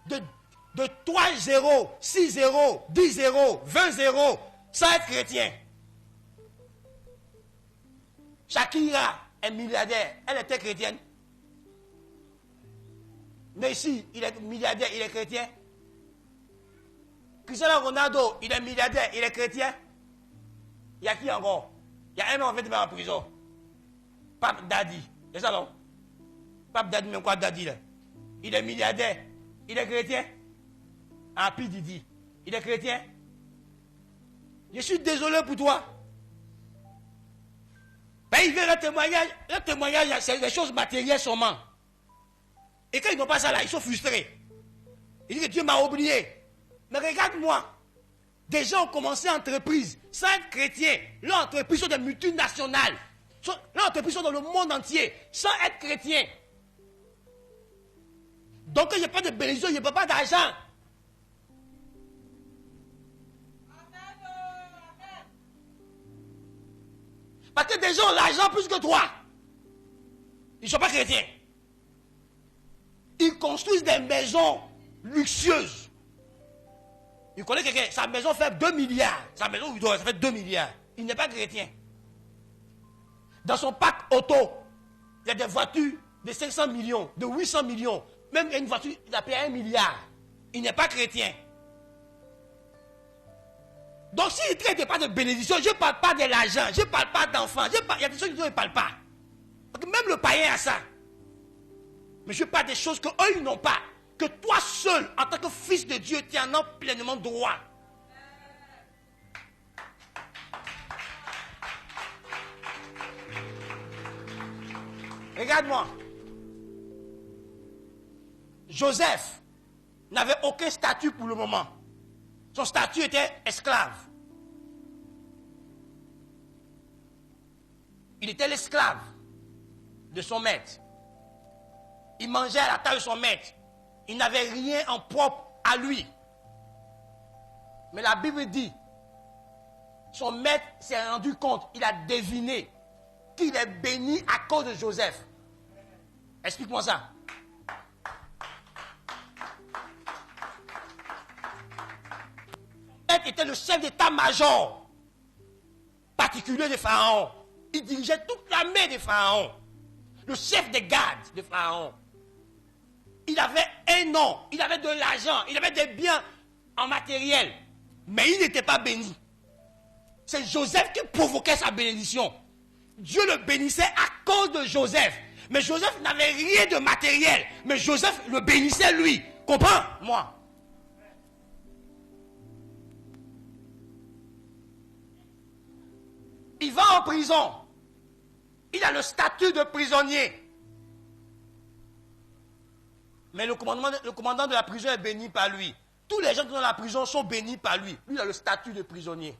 de 3 zéros, 6 zéros, 10 zéros, 20 zéros, sans être chrétien. Shakira est milliardaire. Elle était chrétienne. Messi, il est milliardaire, il est chrétien. Cristiano Ronaldo, il est milliardaire, il est chrétien. Il y a qui encore? Il y a un homme en fait en prison. Pape Daddy. C'est ça non? Pape Daddy, même quoi Daddy là? Il est milliardaire. Il est chrétien. Ah, puis Didi. Il est chrétien. Je suis désolé pour toi. Ben, il vient le témoignage, c'est des choses matérielles seulement. Et quand ils n'ont pas ça là, ils sont frustrés. Ils disent que Dieu m'a oublié. Mais regarde-moi. Des gens ont commencé entreprise sans être chrétiens. Leurs entreprises sont des multinationales. Leurs entreprises sont dans le monde entier sans être chrétiens. Donc il n'y a pas de bénédiction, il n'y a pas d'argent. Parce que des gens ont l'argent plus que toi. Ils ne sont pas chrétiens. Ils construisent des maisons luxueuses. Il connaît quelqu'un, sa maison fait 2 milliards. Sa maison, ça fait 2 milliards. Il n'est pas chrétien. Dans son parc auto, il y a des voitures de 500 millions, de 800 millions. Même une voiture, il a payé 1 milliard. Il n'est pas chrétien. Donc s'il ne traite pas de bénédiction, je ne parle pas de l'argent, je ne parle pas d'enfants. Il y a des choses qui ne parlent pas. Parce que même le païen a ça. Mais je parle des choses qu'eux, ils n'ont pas. Que toi seul, en tant que fils de Dieu, tu en as pleinement droit. Regarde-moi. Joseph n'avait aucun statut pour le moment. Son statut était esclave. Il était l'esclave de son maître. Il mangeait à la table de son maître. Il n'avait rien en propre à lui. Mais la Bible dit, son maître s'est rendu compte, il a deviné qu'il est béni à cause de Joseph. Explique-moi ça. Son maître était le chef d'état-major particulier de Pharaon. Il dirigeait toute l'armée de Pharaon. Le chef des gardes de Pharaon. Il avait un nom, il avait de l'argent, il avait des biens en matériel. Mais il n'était pas béni. C'est Joseph qui provoquait sa bénédiction. Dieu le bénissait à cause de Joseph. Mais Joseph n'avait rien de matériel. Mais Joseph le bénissait lui. Comprends? Moi. Il va en prison. Il a le statut de prisonnier. Mais le commandant de la prison est béni par lui. Tous les gens qui sont dans la prison sont bénis par lui. Lui, il a le statut de prisonnier.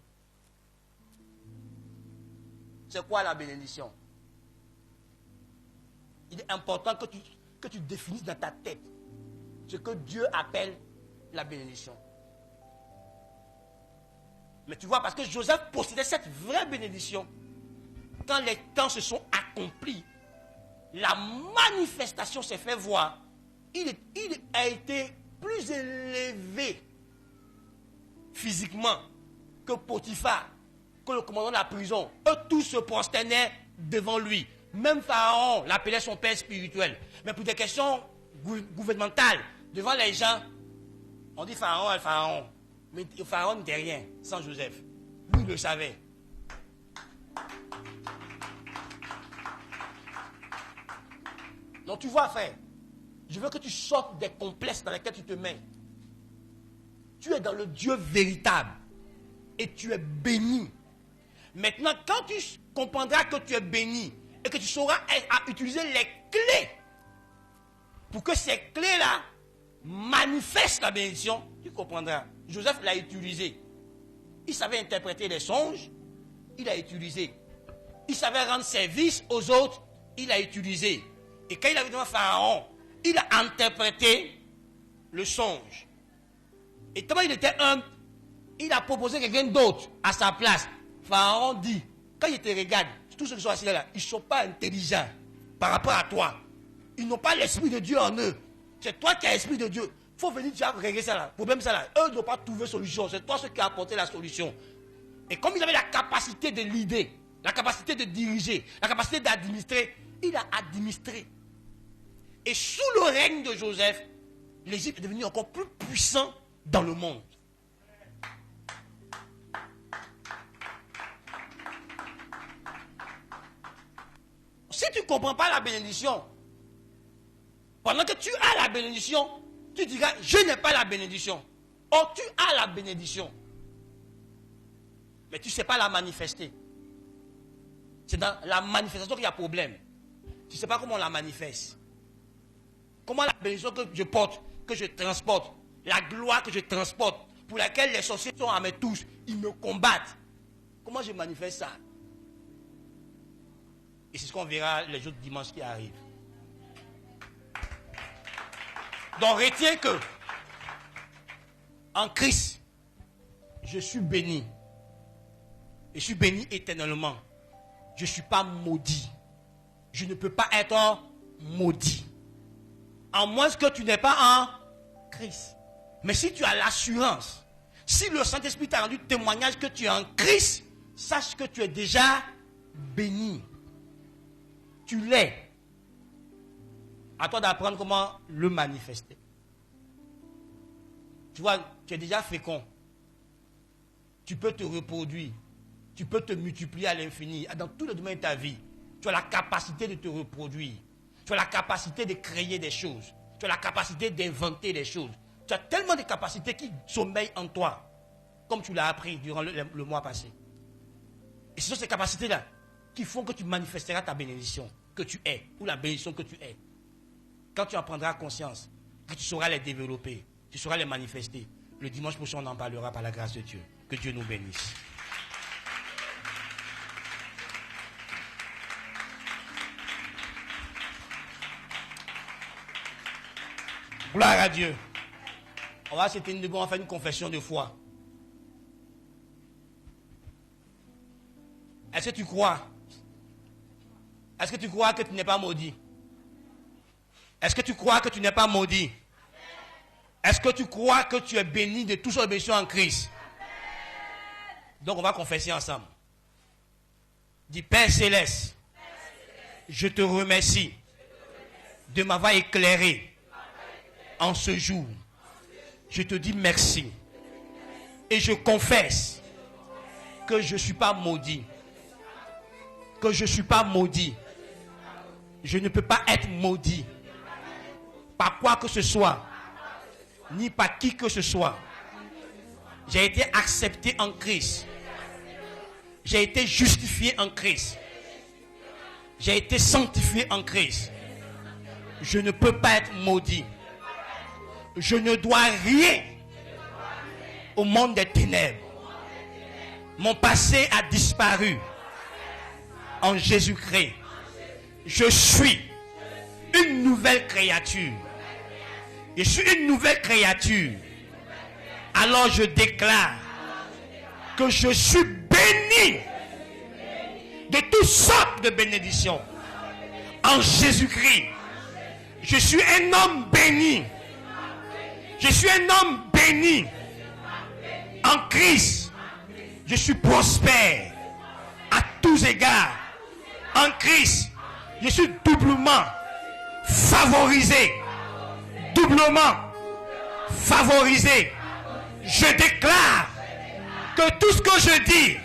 C'est quoi la bénédiction? Il est important que tu définisses dans ta tête ce que Dieu appelle la bénédiction. Mais tu vois, parce que Joseph possédait cette vraie bénédiction, quand les temps se sont accomplis, la manifestation s'est fait voir. Il a été plus élevé physiquement que Potiphar, que le commandant de la prison. Eux tous se prosternaient devant lui. Même Pharaon l'appelait son père spirituel. Mais pour des questions gouvernementales, devant les gens, on dit Pharaon à Pharaon. Mais Pharaon n'était rien sans Joseph. Lui, il le savait. Donc tu vois, frère, je veux que tu sortes des complexes dans lesquels tu te mets. Tu es dans le Dieu véritable et tu es béni. Maintenant, quand tu comprendras que tu es béni et que tu sauras à utiliser les clés pour que ces clés-là manifestent la bénédiction, tu comprendras. Joseph l'a utilisé. Il savait interpréter les songes, il a utilisé. Il savait rendre service aux autres, il a utilisé. Et quand il avait devant Pharaon, il a interprété le songe. Et tellement il était humble, il a proposé quelqu'un d'autre à sa place. Pharaon dit, quand il te regarde, tous ceux qui sont assis là, ils ne sont pas intelligents par rapport à toi. Ils n'ont pas l'esprit de Dieu en eux. C'est toi qui as l'esprit de Dieu. Il faut venir, tu as régler ça là. Problème ça là. Eux n'ont pas trouvé solution. C'est toi qui as apporté la solution. Et comme il avait la capacité de leader, la capacité de diriger, la capacité d'administrer, il a administré. Et sous le règne de Joseph, l'Égypte est devenue encore plus puissant dans le monde. Si tu ne comprends pas la bénédiction, pendant que tu as la bénédiction, tu diras, je n'ai pas la bénédiction. Or, tu as la bénédiction. Mais tu ne sais pas la manifester. C'est dans la manifestation qu'il y a problème. Tu ne sais pas comment on la manifeste. Comment la bénédiction que je porte, que je transporte, la gloire que je transporte, pour laquelle les sorciers sont à mes touches, ils me combattent. Comment je manifeste ça? Et c'est ce qu'on verra les autres dimanches qui arrivent. Donc retiens que en Christ, je suis béni. Je suis béni éternellement. Je ne suis pas maudit. Je ne peux pas être maudit. À moins que tu n'es pas en Christ. Mais si tu as l'assurance, si le Saint-Esprit t'a rendu témoignage que tu es en Christ, sache que tu es déjà béni. Tu l'es. À toi d'apprendre comment le manifester. Tu vois, tu es déjà fécond. Tu peux te reproduire. Tu peux te multiplier à l'infini. Dans tous les domaines de ta vie, tu as la capacité de te reproduire. Tu as la capacité de créer des choses. Tu as la capacité d'inventer des choses. Tu as tellement de capacités qui sommeillent en toi, comme tu l'as appris durant le mois passé. Et ce sont ces capacités-là qui font que tu manifesteras ta bénédiction. que tu es, ou la bénédiction que tu es. Quand tu en prendras conscience, que tu sauras les développer, tu sauras les manifester. Le dimanche prochain, on en parlera par la grâce de Dieu. Que Dieu nous bénisse. Gloire à Dieu. On va s'éteindre debout, on va faire une confession de foi. Est-ce que tu crois? Est-ce que tu crois que tu n'es pas maudit? Est-ce que tu crois que tu n'es pas maudit? Est-ce que tu crois que tu es béni de toutes les bénédictions en Christ? Donc on va confesser ensemble. Dis, Père Céleste, je te remercie de m'avoir éclairé en ce jour. Je te dis merci. Et je confesse que je ne suis pas maudit. Que je ne suis pas maudit. Je ne peux pas être maudit par quoi que ce soit, ni par qui que ce soit. J'ai été accepté en Christ. J'ai été justifié en Christ. J'ai été sanctifié en Christ. Je ne peux pas être maudit. Je ne dois rien au monde des ténèbres. Mon passé a disparu en Jésus-Christ. Je suis une nouvelle créature. Je suis une nouvelle créature. Alors je déclare que je suis béni de toutes sortes de bénédictions. En Jésus-Christ, je suis un homme béni. Je suis un homme béni. En Christ, je suis prospère à tous égards. En Christ, je suis doublement favorisé. Doublement favorisé. Je déclare que tout ce que je dis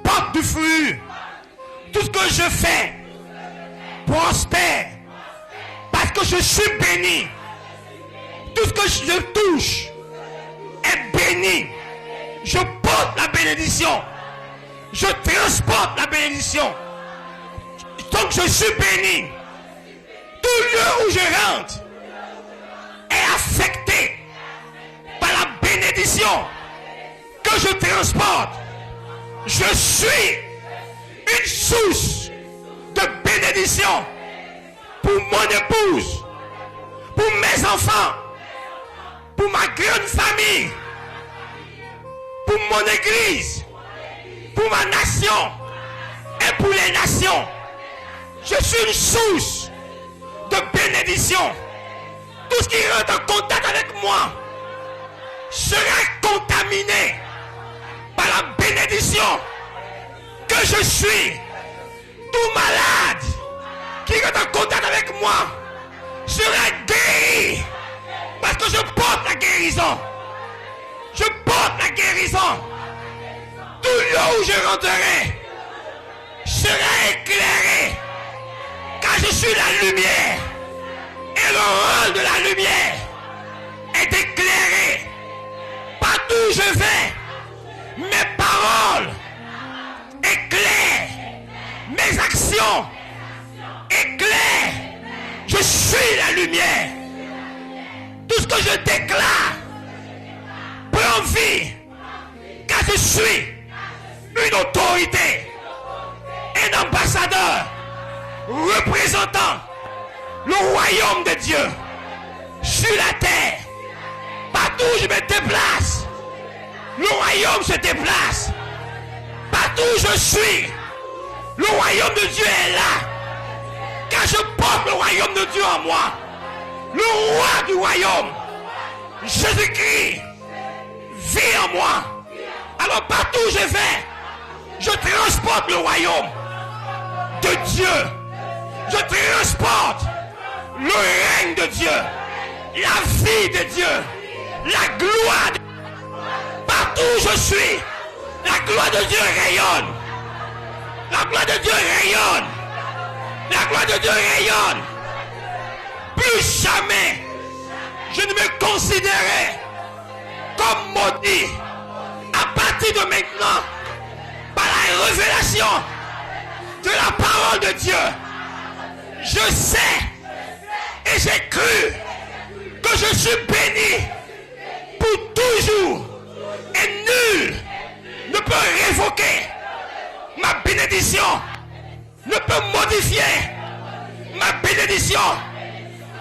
porte du fruit. Tout ce que je fais prospère. Parce que je suis béni. Tout ce que je touche est béni. Je porte la bénédiction. Je transporte la bénédiction. Donc je suis béni. Tout lieu où je rentre est affecté par la bénédiction que je transporte. Je suis une source de bénédiction pour mon épouse, pour mes enfants, pour ma grande famille, pour mon église, pour ma nation et pour les nations. Je suis une source de bénédiction. Tout ce qui rentre en contact avec moi sera contaminé par la bénédiction que je suis. Tout malade qui rentre en contact avec moi sera guéri parce que je porte la guérison. Je porte la guérison. Tout lieu où je rentrerai sera éclairé car je suis la lumière. Et le rôle de la lumière est éclairé. Partout où je vais, mes paroles éclairent, mes actions éclairent. Je suis la lumière. Tout ce que je déclare prend vie, car je suis une autorité, un ambassadeur représentant le royaume de Dieu sur la terre. Partout où je me déplace, le royaume se déplace. Partout où je suis, le royaume de Dieu est là. Car je porte le royaume de Dieu en moi. Le roi du royaume, Jésus-Christ, vit en moi. Alors partout où je vais, je transporte le royaume de Dieu. Je transporte le règne de Dieu, la vie de Dieu, la gloire de Dieu. Partout où je suis, la gloire de Dieu rayonne. La gloire de Dieu rayonne. La gloire de Dieu rayonne. Plus jamais, je ne me considérais comme maudit. À partir de maintenant, par la révélation de la parole de Dieu, Je sais et j'ai cru que je suis béni pour toujours. Et nul ne peut révoquer ma bénédiction, ne peut modifier ma bénédiction.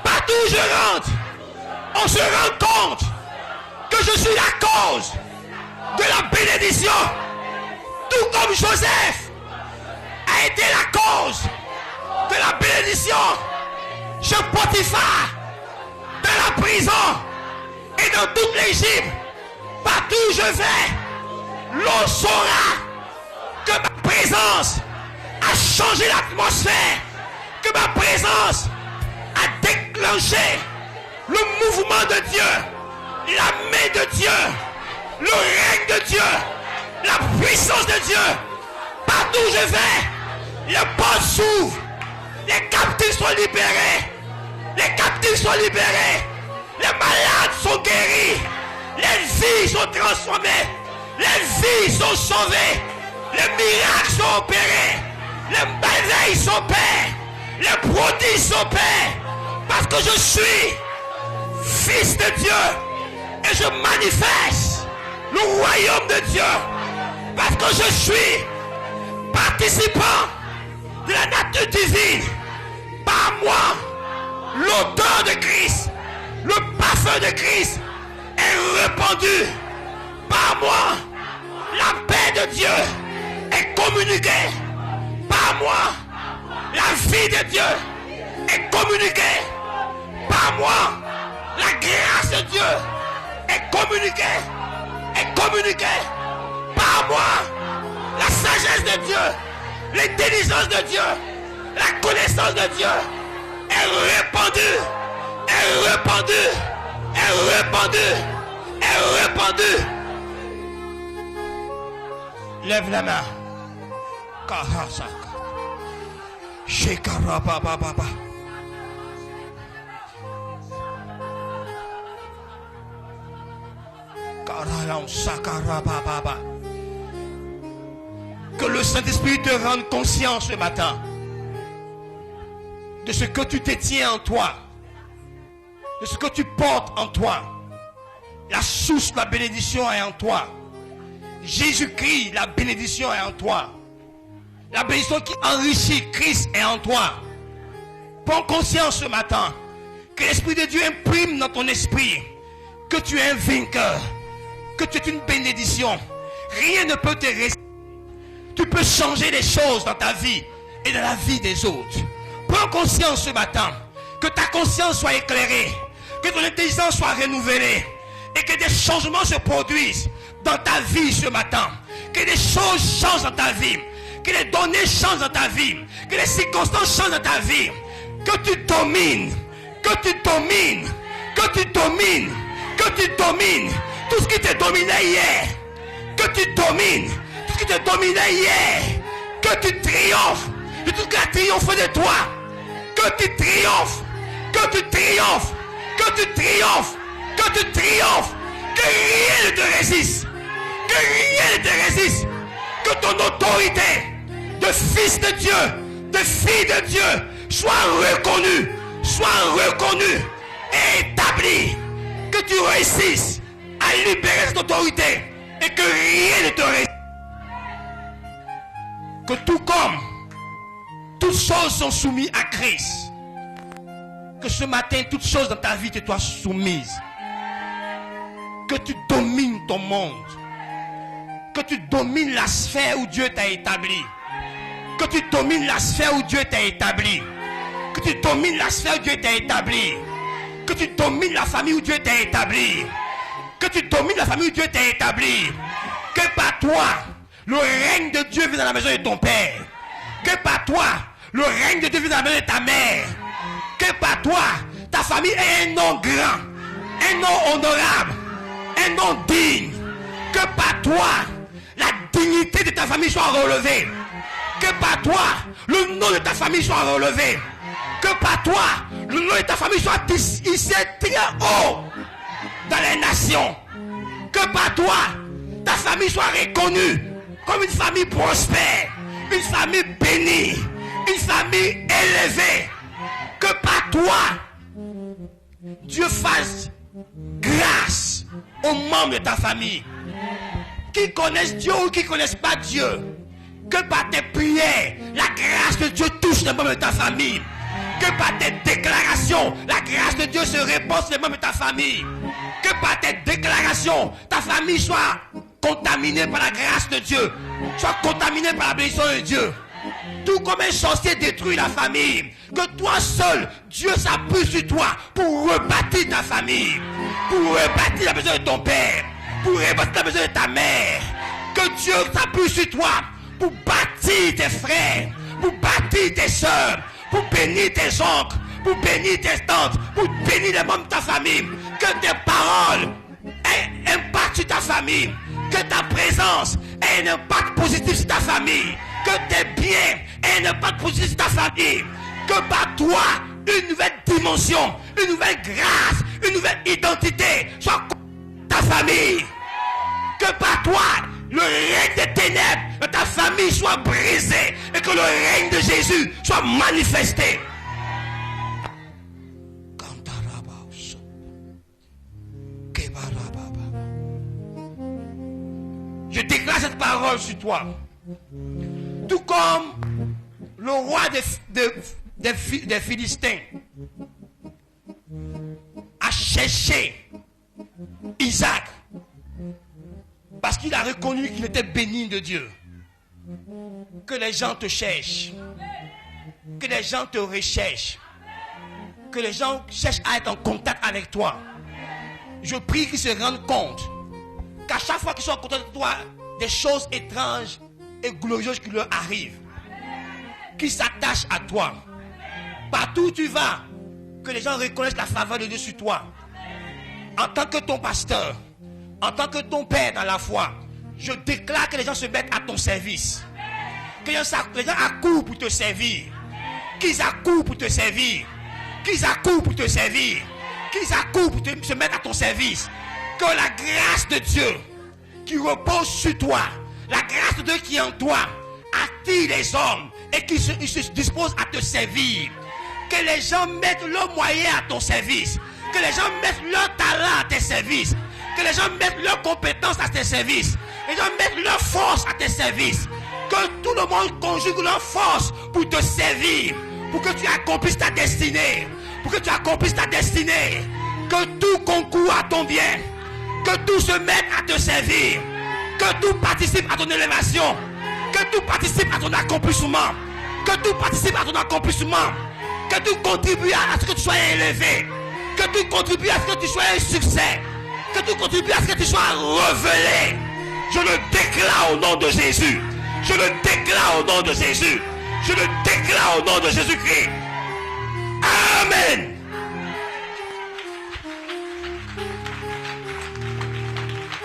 Partout où je rentre, on se rend compte que je suis la cause de la bénédiction. Tout comme Joseph a été la cause de la bénédiction. Je Potiphar, dans la prison et dans toute l'Égypte, partout où je vais, l'on saura que ma présence a changé l'atmosphère, que ma présence a déclenché le mouvement de Dieu, la main de Dieu, le règne de Dieu, la puissance de Dieu. Partout où je vais, les portes s'ouvrent, les captifs sont libérés, les captifs sont libérés, les malades sont guéris, les vies sont transformées, les vies sont sauvées, les miracles sont opérés, les merveilles s'opèrent, les prodiges s'opèrent, parce que je suis fils de Dieu et je manifeste le royaume de Dieu, parce que je suis participant de la nature divine. Par moi, l'odeur de Christ, le parfum de Christ est répandu. Par moi, la paix de Dieu est communiquée. Par moi, la vie de Dieu est communiquée. Par moi, la grâce de Dieu est communiquée. Par moi, la sagesse de Dieu, l'intelligence de Dieu, la connaissance de Dieu est répandue, est répandue, est répandue, est répandue. Lève la main. Que le Saint-Esprit te rende conscient ce matin de ce que tu détiens en toi, de ce que tu portes en toi. La source de la bénédiction est en toi. Jésus-Christ, la bénédiction est en toi. La bénédiction qui enrichit Christ est en toi. Prends conscience ce matin que l'Esprit de Dieu imprime dans ton esprit que tu es un vainqueur, que tu es une bénédiction. Rien ne peut te résister. Tu peux changer les choses dans ta vie et dans la vie des autres. Prends conscience ce matin, que ta conscience soit éclairée, que ton intelligence soit renouvelée et que des changements se produisent dans ta vie ce matin. Que des choses changent dans ta vie, que les données changent dans ta vie, que les circonstances changent dans ta vie. Que tu domines, que tu domines, que tu domines, que tu domines tout ce qui te dominait hier. Que tu domines tout ce qui te dominait hier. Que tu triomphes de tout ce qui a triomphé de toi. Que tu triomphes, que tu triomphes, que tu triomphes, que tu triomphes. Que rien ne te résiste. Que rien ne te résiste. Que ton autorité de fils de Dieu, de fille de Dieu, soit reconnue et établie. Que tu réussisses à libérer cette autorité et que rien ne te résiste. Que tout comme toutes choses sont soumises à Christ, que ce matin toutes choses dans ta vie te soient soumises. Que tu domines ton monde. Que tu domines la sphère où Dieu t'a établi. Que tu domines la sphère où Dieu t'a établi. Que tu domines la sphère où Dieu t'a établi. Que tu domines la famille où Dieu t'a établi. Que tu domines la famille où Dieu t'a établi. Que par toi, le règne de Dieu vienne dans la maison de ton père. Que par toi, le règne de Dieu vienne dans la maison de ta mère. Que par toi, ta famille ait un nom grand, un nom honorable, un nom digne. Que par toi, la dignité de ta famille soit relevée. Que par toi, le nom de ta famille soit relevé. Que par toi, le nom de ta famille soit hissé très haut dans les nations. Que par toi, ta famille soit reconnue comme une famille prospère, une famille bénie, une famille élevée, Que par toi, Dieu fasse grâce aux membres de ta famille. Qui connaissent Dieu ou qui ne connaissent pas Dieu. Que par tes prières, la grâce de Dieu touche les membres de ta famille. Que par tes déclarations, la grâce de Dieu se répand sur les membres de ta famille. Que par tes déclarations, ta famille soit contaminée par la grâce de Dieu. Soit contaminée par la bénédiction de Dieu. Tout comme un sorcier détruit la famille. Que toi seul, Dieu s'appuie sur toi pour rebâtir ta famille. Pour rebâtir la maison de ton père. Pour rebâtir la maison de ta mère. Que Dieu s'appuie sur toi pour bâtir tes frères. Pour bâtir tes soeurs. Pour bénir tes oncles. Pour bénir tes tantes. Pour bénir les membres de ta famille. Que tes paroles aient un impact sur ta famille. Que ta présence ait un impact positif sur ta famille. Que tes biens aient un impact positif sur ta famille. Que par toi, une nouvelle dimension, une nouvelle grâce, une nouvelle identité soit ta famille. Que par toi, le règne des ténèbres de ta famille soit brisé et que le règne de Jésus soit manifesté. Je déclare cette parole sur toi. Tout comme le roi des Philistins a cherché Isaac parce qu'il a reconnu qu'il était béni de Dieu. Que les gens te cherchent. Que les gens te recherchent. Que les gens cherchent à être en contact avec toi. Je prie qu'ils se rendent compte qu'à chaque fois qu'ils sont en contact avec toi, des choses étranges et glorieuses qui leur arrivent. Qu'ils s'attachent à toi. Partout où tu vas, que les gens reconnaissent la faveur de Dieu sur toi. En tant que ton pasteur, en tant que ton père dans la foi, je déclare que les gens se mettent à ton service. Que les gens accourent pour te servir. Qu'ils accourent pour te servir. Qu'ils accourent pour te servir. Qu'ils accourent pour se mettre à ton service. Que la grâce de Dieu qui repose sur toi, la grâce de Dieu qui est en toi, attire les hommes et qui se disposent à te servir. Que les gens mettent leurs moyens à ton service. Que les gens mettent leur talent à tes services. Que les gens mettent leurs compétences à tes services. Que les gens mettent leur force à tes services. Que tout le monde conjugue leur force pour te servir. Pour que tu accomplisses ta destinée. Pour que tu accomplisses ta destinée. Que tout concourt à ton bien. Que tout se mette à te servir. Que tout participe à ton élévation. Que tout participe à ton accomplissement. Que tout participe à ton accomplissement. Que tout contribue à ce que tu sois élevé. Que tout contribue à ce que tu sois un succès. Que tout contribue à ce que tu sois révélé. Je le déclare au nom de Jésus. Je le déclare au nom de Jésus. Je le déclare au nom de Jésus-Christ. Amen.